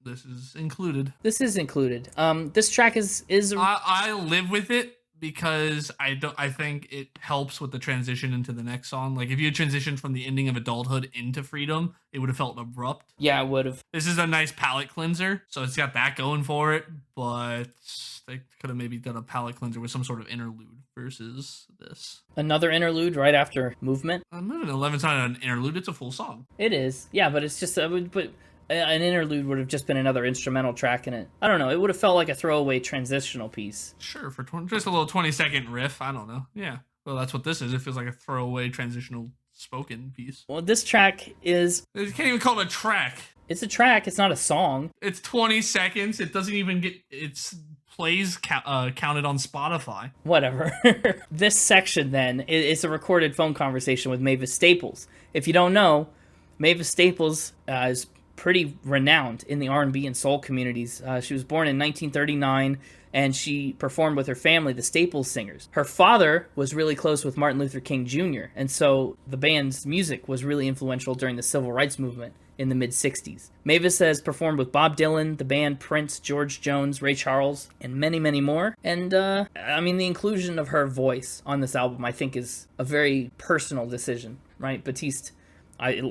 This is included. This is included. This track is I live with it because I think it helps with the transition into the next song. Like if you had transitioned from the ending of Adulthood into Freedom, it would have felt abrupt. Yeah, it would have. This is a nice palate cleanser, so it's got that going for it, but they could have maybe done a palate cleanser with some sort of interlude versus this. Another interlude right after Movement. Movement 11's not an interlude, it's a full song. It is. Yeah, but it's just but an interlude would have just been another instrumental track in it. I don't know. It would have felt like a throwaway transitional piece. Sure, for just a little 20-second riff. I don't know. Yeah. Well, that's what this is. It feels like a throwaway transitional spoken piece. Well, this track is... You can't even call it a track. It's a track. It's not a song. It's 20 seconds. It doesn't even get its plays counted on Spotify. Whatever. This section, then, is a recorded phone conversation with Mavis Staples. If you don't know, Mavis Staples is pretty renowned in the R&B and soul communities. She was born in 1939, and she performed with her family, the Staples Singers. Her father was really close with Martin Luther King Jr., and so the band's music was really influential during the civil rights movement in the mid-60s. Mavis has performed with Bob Dylan, the band Prince, George Jones, Ray Charles, and many, many more. And, the inclusion of her voice on this album, I think, is a very personal decision, right? Batiste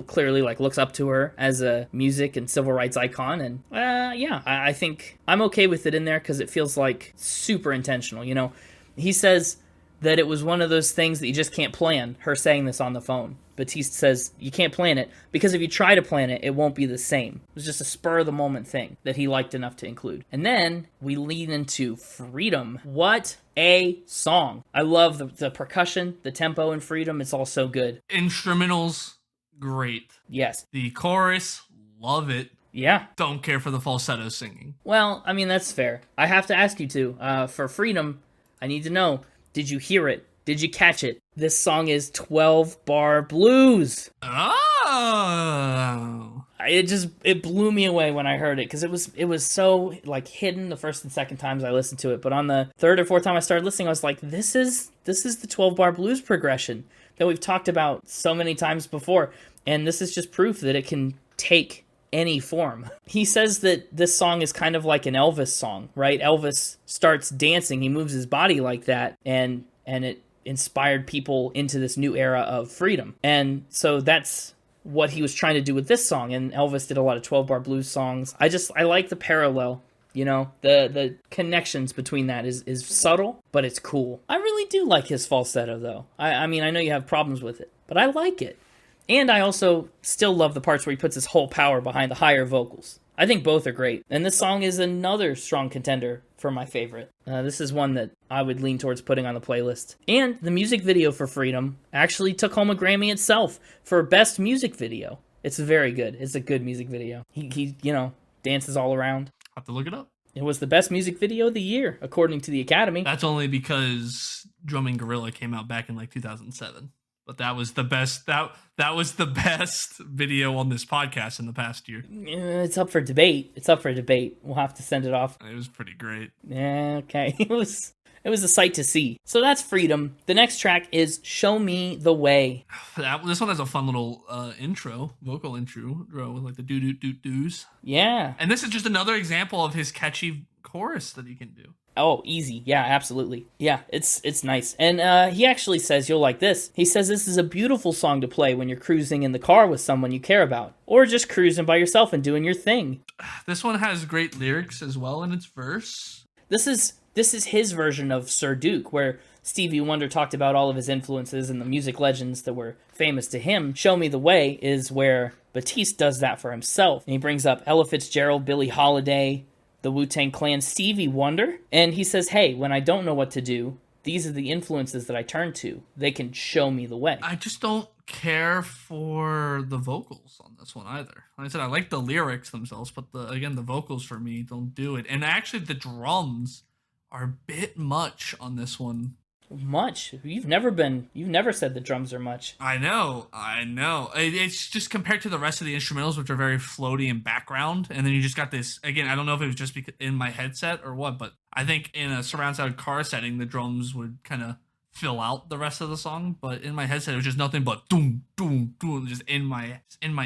clearly looks up to her as a music and civil rights icon, and I think I'm okay with it in there because it feels like super intentional. You know, he says that it was one of those things that you just can't plan. Her saying this on the phone. Batiste says you can't plan it because if you try to plan it, it won't be the same. It was just a spur of the moment thing that he liked enough to include. And then we lean into Freedom. What a song! I love the percussion, the tempo in Freedom. It's all so good. Instrumentals. Great. Yes. The chorus, love it. Yeah. Don't care for the falsetto singing. Well, I mean, that's fair. I have to ask you to. For Freedom, I need to know, did you hear it? Did you catch it? This song is 12-bar blues. Oh. It blew me away when I heard it because it was so hidden the first and second times I listened to it. But on the third or fourth time I started listening, I was like, this is the 12-bar blues progression that we've talked about so many times before. And this is just proof that it can take any form. He says that this song is kind of like an Elvis song, right? Elvis starts dancing, he moves his body like that, and it inspired people into this new era of freedom. And so that's what he was trying to do with this song. And Elvis did a lot of 12-bar blues songs. I like the parallel. You know, the connections between that is subtle, but it's cool. I really do like his falsetto, though. I mean, I know you have problems with it, but I like it. And I also still love the parts where he puts his whole power behind the higher vocals. I think both are great. And this song is another strong contender for my favorite. This is one that I would lean towards putting on the playlist. And the music video for Freedom actually took home a Grammy itself for Best Music Video. It's very good. It's a good music video. He dances all around. Have to look it up. It was the best music video of the year, according to the Academy. That's only because Drumming Gorilla came out back in 2007. But that was the best. That was the best video on this podcast in the past year. It's up for debate. We'll have to send it off. It was pretty great. Yeah, okay. It was a sight to see. So that's Freedom. The next track is Show Me the Way. This one has a fun little vocal intro with the doo-doo-doo-doos. Yeah. And this is just another example of his catchy chorus that he can do. Oh, easy. Yeah, absolutely. Yeah, it's nice. And he actually says, you'll like this. He says this is a beautiful song to play when you're cruising in the car with someone you care about. Or just cruising by yourself and doing your thing. This one has great lyrics as well in its verse. This is his version of Sir Duke, where Stevie Wonder talked about all of his influences and the music legends that were famous to him. Show Me the Way is where Batiste does that for himself. And he brings up Ella Fitzgerald, Billie Holiday, the Wu-Tang Clan, Stevie Wonder. And he says, hey, when I don't know what to do, these are the influences that I turn to. They can show me the way. I just don't care for the vocals on this one either. Like I said, I like the lyrics themselves, but the vocals for me don't do it. And actually the drums are a bit much on this one. Much. You've never said the drums are much. I know. It's just compared to the rest of the instrumentals, which are very floaty and background, and then you just got this. Again, I don't know if it was just in my headset or what, but I think in a surround sound car setting, the drums would kind of fill out the rest of the song. But in my headset, it was just nothing but doom, doom, doom, just in my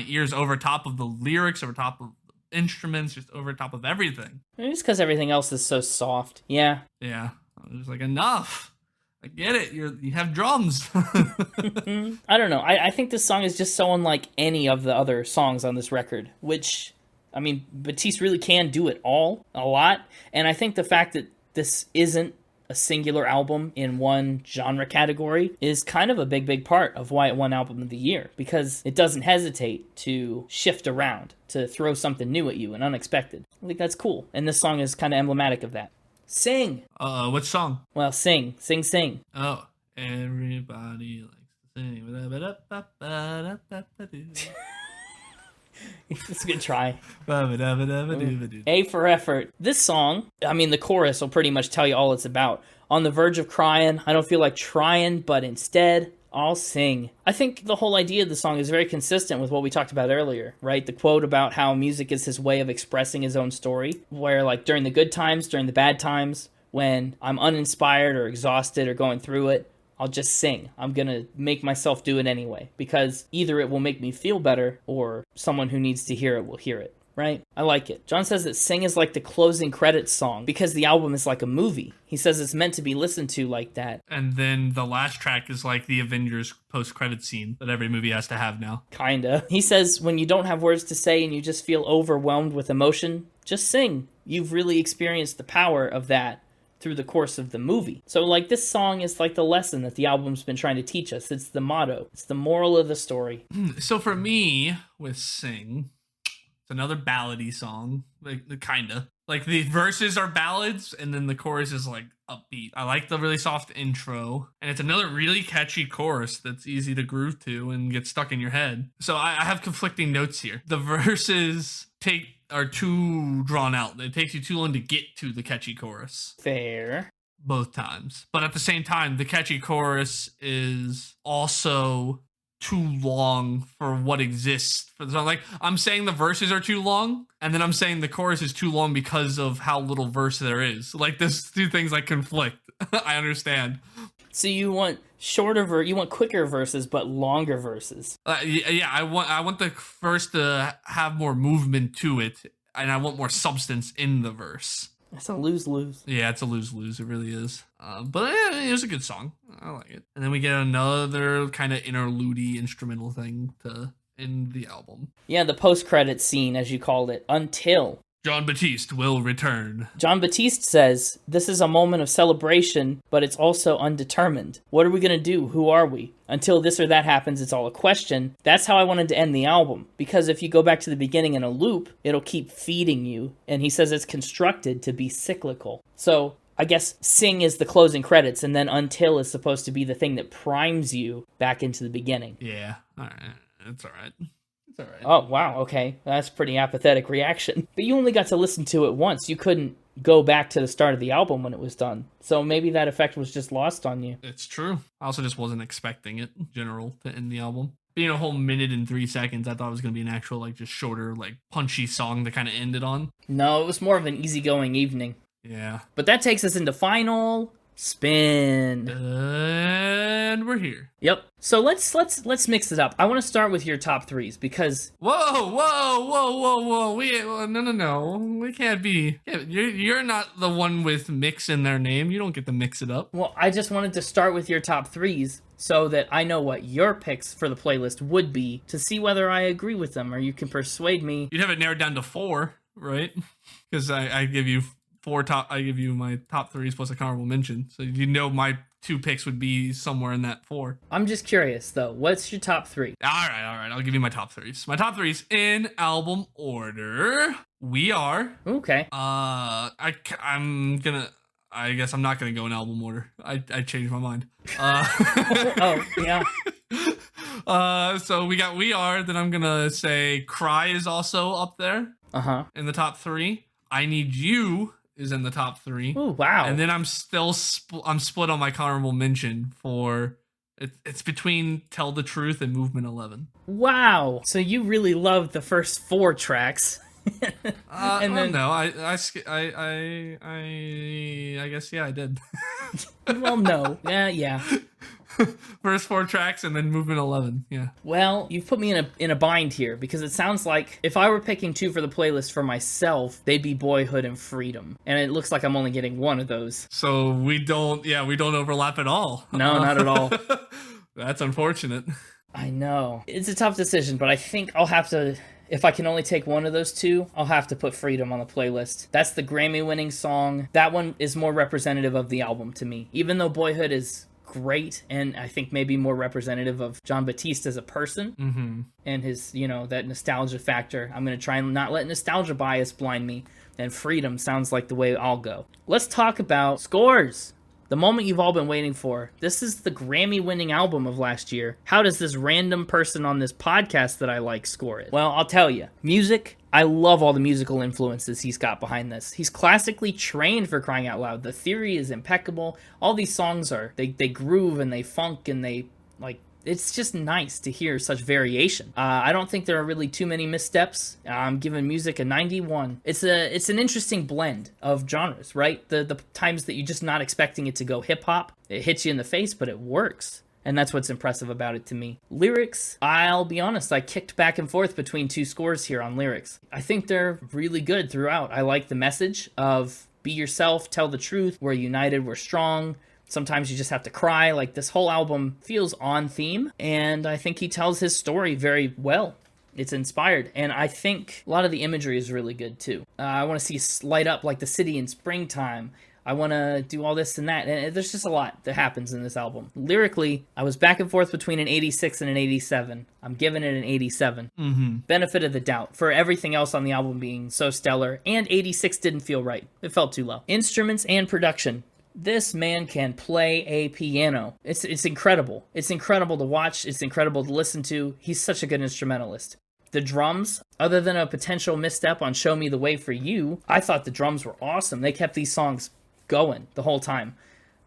ears, over top of the lyrics, over top of the instruments, just over top of everything. Maybe it's because everything else is so soft. Yeah. Yeah, I was like, enough. I get it. You have drums. I don't know. I think this song is just so unlike any of the other songs on this record, which, I mean, Batiste really can do it all, a lot. And I think the fact that this isn't a singular album in one genre category is kind of a big part of why it won Album of the Year, because it doesn't hesitate to shift around, to throw something new at you and unexpected. I think that's cool. And this song is kind of emblematic of that. Sing. What song? Well, sing. Oh, everybody likes to sing. It's a good try. A A for effort. This song, I mean, the chorus will pretty much tell you all it's about. On the verge of crying, I don't feel like trying, but instead, I'll sing. I think the whole idea of the song is very consistent with what we talked about earlier, right? The quote about how music is his way of expressing his own story, where like during the good times, during the bad times, when I'm uninspired or exhausted or going through it, I'll just sing. I'm gonna make myself do it anyway, because either it will make me feel better or someone who needs to hear it will hear it. Right? I like it. Jon says that Sing is like the closing credits song because the album is like a movie. He says it's meant to be listened to like that. And then the last track is like the Avengers post-credit scene that every movie has to have now. Kinda. He says when you don't have words to say and you just feel overwhelmed with emotion, just sing. You've really experienced the power of that through the course of the movie. So like this song is like the lesson that the album's been trying to teach us. It's the motto. It's the moral of the story. So for me, with Sing, it's another ballady song, like kinda. Like the verses are ballads, and then the chorus is like upbeat. I like the really soft intro, and it's another really catchy chorus that's easy to groove to and get stuck in your head. So I have conflicting notes here. The verses are too drawn out. It takes you too long to get to the catchy chorus. Fair. Both times. But at the same time, the catchy chorus is also too long for what exists for the song. Like, I'm saying the verses are too long, and then I'm saying the chorus is too long because of how little verse there is. Like, those two things like conflict. I understand. So you want you want quicker verses but longer verses. Yeah, I want the verse to have more movement to it, and I want more substance in the verse. It's a lose-lose. Yeah, it's a lose-lose. It really is. But it was a good song. I like it. And then we get another kind of interlude-y instrumental thing to end the album. Yeah, the post-credits scene, as you called it, until Jon Batiste will return. Jon Batiste says, "This is a moment of celebration, but it's also undetermined. What are we going to do? Who are we? Until this or that happens, it's all a question." That's how I wanted to end the album, because if you go back to the beginning in a loop, it'll keep feeding you. And he says it's constructed to be cyclical. So I guess Sing is the closing credits, and then Until is supposed to be the thing that primes you back into the beginning. Yeah, all right. It's all right. All right. Oh, wow, okay. That's a pretty apathetic reaction. But you only got to listen to it once. You couldn't go back to the start of the album when it was done. So maybe that effect was just lost on you. It's true. I also just wasn't expecting it, in general, to end the album. Being a whole minute and 3 seconds, I thought it was going to be an actual, like, just shorter, like, punchy song to kind of end it on. No, it was more of an easygoing evening. Yeah. But that takes us into Final Spin. And we're here. Yep. So let's mix it up. I want to start with your top threes because Whoa! No. We can't be. You're not the one with mix in their name. You don't get to mix it up. Well, I just wanted to start with your top threes so that I know what your picks for the playlist would be to see whether I agree with them or you can persuade me. You'd have it narrowed down to 4, right? Because I give you I give you my top threes plus a honorable mention. So you know my 2 picks would be somewhere in that 4. I'm just curious though. What's your top 3? All right. I'll give you my top threes. My top threes in album order. We Are. Okay. I guess I'm not gonna go in album order. I changed my mind. Oh yeah. So we got We Are. Then I'm gonna say Cry is also up there. Uh-huh. In the top 3. I Need You is in the top 3. Ooh, wow. And then I'm still I'm split on my honorable mention for it's between Tell the Truth and Movement 11. Wow. So you really loved the first 4 tracks. And then no, I guess I did. Well, no. Yeah. First 4 tracks and then Movement 11. Yeah. Well, you've put me in a bind here because it sounds like if I were picking 2 for the playlist for myself, they'd be Boyhood and Freedom. And it looks like I'm only getting 1 of those. So we don't overlap at all. No, not at all. That's unfortunate. I know. It's a tough decision, but I think I'll have to, if I can only take 1 of those 2, I'll have to put Freedom on the playlist. That's the Grammy-winning song. That one is more representative of the album to me. Even though Boyhood is great, and I think maybe more representative of Jon Batiste as a person, and his, that nostalgia factor. I'm going to try and not let nostalgia bias blind me, and Freedom sounds like the way I'll go. Let's talk about scores. The moment you've all been waiting for. This is the Grammy-winning album of last year. How does this random person on this podcast that I like score it? Well, I'll tell you. Music, I love all the musical influences he's got behind this. He's classically trained, for crying out loud. The theory is impeccable. All these songs they groove and they funk and they, it's just nice to hear such variation. I don't think there are really too many missteps. I'm giving music a 91. It's an interesting blend of genres, right? The times that you're just not expecting it to go hip-hop, it hits you in the face, but it works. And that's what's impressive about it to me. Lyrics, I'll be honest, I kicked back and forth between 2 scores here on lyrics. I think they're really good throughout. I like the message of be yourself, tell the truth, we're united, we're strong. Sometimes you just have to cry. Like, this whole album feels on theme, and I think he tells his story very well. It's inspired, and I think a lot of the imagery is really good, too. I want to see light up like the city in springtime. I want to do all this and that, and there's just a lot that happens in this album. Lyrically, I was back and forth between an 86 and an 87. I'm giving it an 87. Benefit of the doubt for everything else on the album being so stellar, and 86 didn't feel right. It felt too low. Instruments and production. This man can play a piano. It's incredible. It's incredible to watch. It's incredible to listen to. He's such a good instrumentalist. The drums, other than a potential misstep on Show Me the Way for You, I thought the drums were awesome. They kept these songs going the whole time.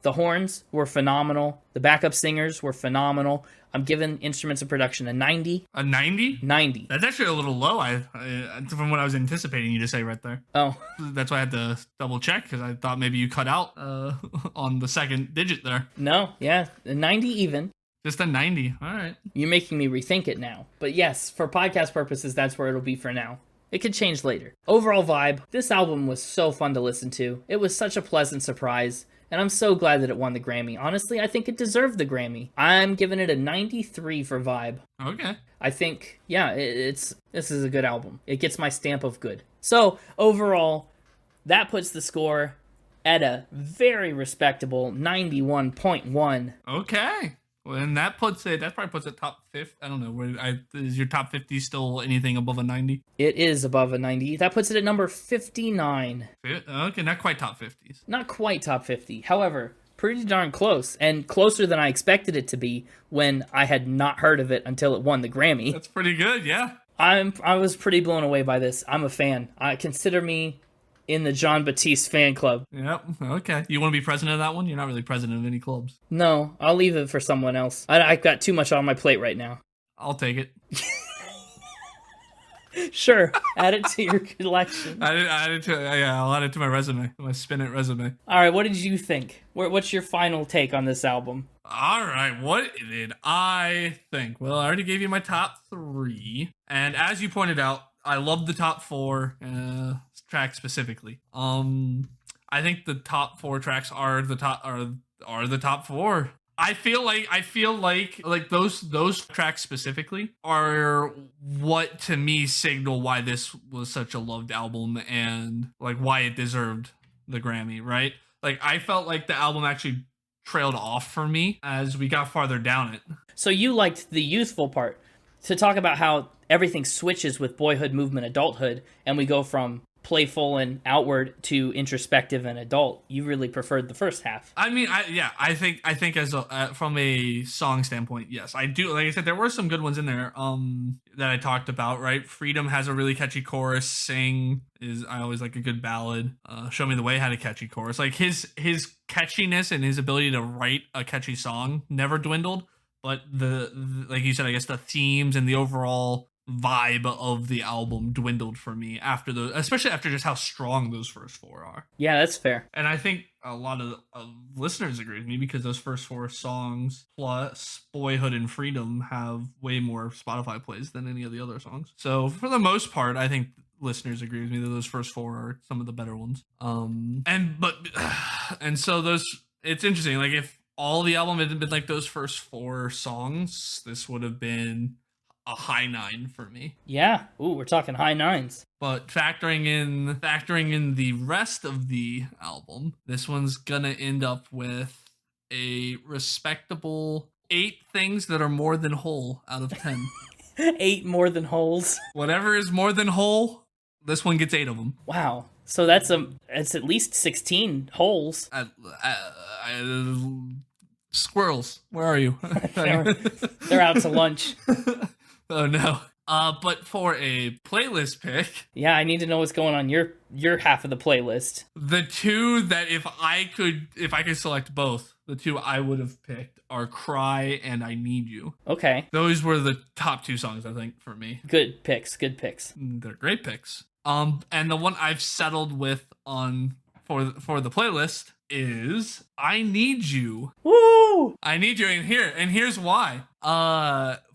The horns were phenomenal. The backup singers were phenomenal. I'm giving instruments and production a 90. A 90? 90. That's actually a little low. I from what I was anticipating you to say right there. Oh. That's why I had to double check, because I thought maybe you cut out on the second digit there. No, yeah, a 90 even. Just a 90. All right. You're making me rethink it now. But yes, for podcast purposes, that's where it'll be for now. It could change later. Overall vibe, this album was so fun to listen to. It was such a pleasant surprise. And I'm so glad that it won the Grammy. Honestly, I think it deserved the Grammy. I'm giving it a 93 for vibe. Okay. I think, yeah, this is a good album. It gets my stamp of good. So, overall, that puts the score at a very respectable 91.1. Okay. Well, and that probably puts it top 50. I don't know. Is your top 50 still anything above a 90? It is above a 90. That puts it at number 59. Okay, not quite top 50s. Not quite top 50. However, pretty darn close, and closer than I expected it to be when I had not heard of it until it won the Grammy. That's pretty good, yeah. I was pretty blown away by this. I'm a fan. Consider me in the Jon Batiste fan club. Yep, okay. You want to be president of that one? You're not really president of any clubs. No, I'll leave it for someone else. I've got too much on my plate right now. I'll take it. Sure, add it to your collection. I'll add it to my resume, my spin it resume. All right, what did you think? What's your final take on this album? All right, what did I think? Well, I already gave you my top 3, and as you pointed out, I love the top 4 tracks specifically. I think the top 4 tracks are the top 4. I feel like those tracks specifically are what to me signal why this was such a loved album and like why it deserved the Grammy, right? Like I felt like the album actually trailed off for me as we got farther down it. So you liked the youthful part. To talk about how everything switches with Boyhood, Movement, Adulthood, and we go from playful and outward to introspective and adult. You really preferred the first half. I mean, I think as from a song standpoint, yes, I do. Like I said, there were some good ones in there. That I talked about. Right, Freedom has a really catchy chorus. Sing is I always like a good ballad. Show Me the Way had a catchy chorus. Like his catchiness and his ability to write a catchy song never dwindled. But the like you said, I guess the themes and the overall vibe of the album dwindled for me after especially after just how strong those first four are. Yeah, that's fair. And I think a lot of listeners agree with me because those first four songs plus Boyhood and Freedom have way more Spotify plays than any of the other songs. So for the most part, I think listeners agree with me that those first four are some of the better ones. And so those, it's interesting. Like if all the album had been like those first four songs, this would have been a high 9 for me. Yeah. Ooh, we're talking high 9s. But factoring in the rest of the album, this one's gonna end up with a respectable 8 things that are more than whole out of 10. 8 more than holes. Whatever is more than whole, this one gets 8 of them. Wow. So it's at least 16 holes. Squirrels, where are you? They're out to lunch. Oh no. But for a playlist pick, yeah, I need to know what's going on your half of the playlist. The two that if I could select both, the two I would have picked are Cry and I Need You. Okay. Those were the top 2 songs, I think, for me. Good picks. They're great picks. And the one I've settled with for the playlist is I Need You. Woo! I Need You, and here's why.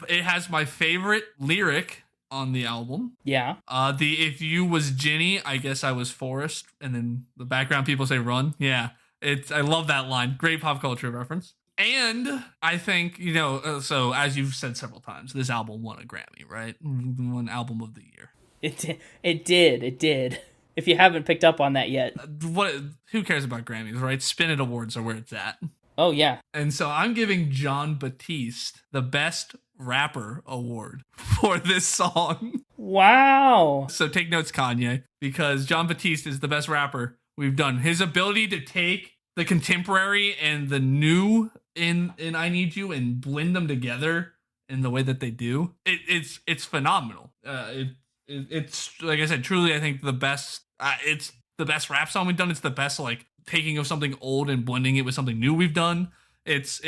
It has my favorite lyric on the album. Yeah. The If You Was Ginny, I guess I was Forrest, and then the background people say Run. Yeah. I love that line. Great pop culture reference. And I think, so as you've said several times, this album won a Grammy, right? Won Album of the Year. It did. If you haven't picked up on that yet. Who cares about Grammys, right? Spin It Awards are where it's at. Oh, yeah. And so I'm giving Jon Batiste the Best Rapper Award for this song. Wow. So take notes, Kanye, because Jon Batiste is the best rapper we've done. His ability to take the contemporary and the new in I Need You and blend them together in the way that they do, it's phenomenal. It's like I said, truly, I think the best. It's the best rap song we've done. It's the best like taking of something old and blending it with something new we've done. It's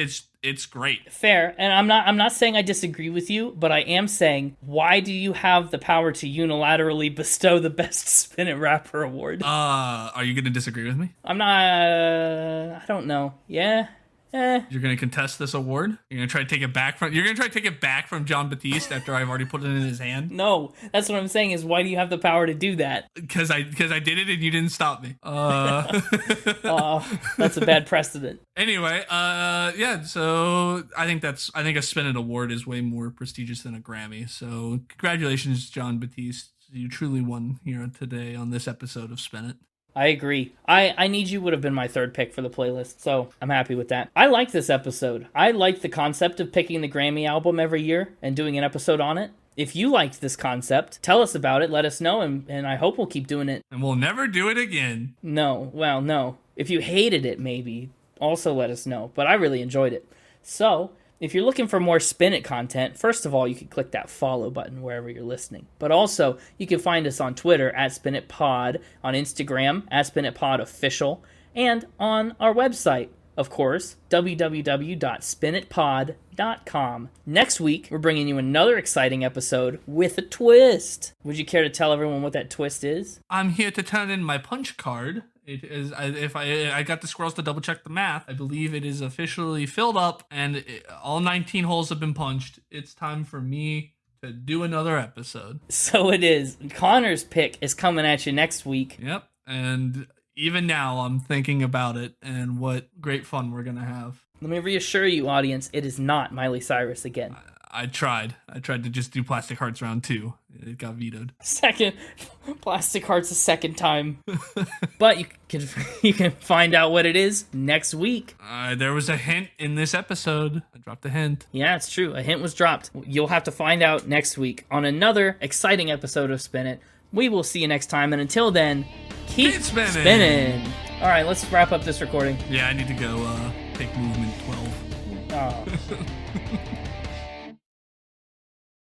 great. Fair, and I'm not saying I disagree with you, but I am saying, why do you have the power to unilaterally bestow the Best Spin It Rapper award? Are you gonna disagree with me? I'm not. I don't know. Yeah. You're gonna contest this award? You're gonna try to take it back from Jon Batiste after I've already put it in his hand? No, that's what I'm saying is, why do you have the power to do that? Because I did it and you didn't stop me. That's a bad precedent. Anyway, yeah. So I think a Spin It award is way more prestigious than a Grammy. So congratulations, Jon Batiste. You truly won here today on this episode of Spin It. I agree. I Need You would have been my third pick for the playlist, so I'm happy with that. I like this episode. I like the concept of picking the Grammy album every year and doing an episode on it. If you liked this concept, tell us about it, let us know, and I hope we'll keep doing it. And we'll never do it again. No. If you hated it, maybe, also let us know. But I really enjoyed it. So, if you're looking for more Spin It content, first of all, you can click that follow button wherever you're listening. But also, you can find us on Twitter at SpinItPod, on Instagram at SpinItPodOfficial, and on our website, of course, www.spinitpod.com. Next week, we're bringing you another exciting episode with a twist. Would you care to tell everyone what that twist is? I'm here to turn in my punch card. It is, if I got the squirrels to double check the math, I believe it is officially filled up and all 19 holes have been punched. It's time for me to do another episode. So it is. Connor's pick is coming at you next week. Yep. And even now I'm thinking about it and what great fun we're going to have. Let me reassure you, audience, it is not Miley Cyrus again. I tried to just do Plastic Hearts round 2. It got vetoed. Second, Plastic Hearts a second time. But you can find out what it is next week. There was a hint in this episode. I dropped a hint. Yeah, it's true. A hint was dropped. You'll have to find out next week on another exciting episode of Spin It. We will see you next time, and until then, keep Keep spinning. spinning. All right, let's wrap up this recording. Yeah, I need to go take movement 12. Oh.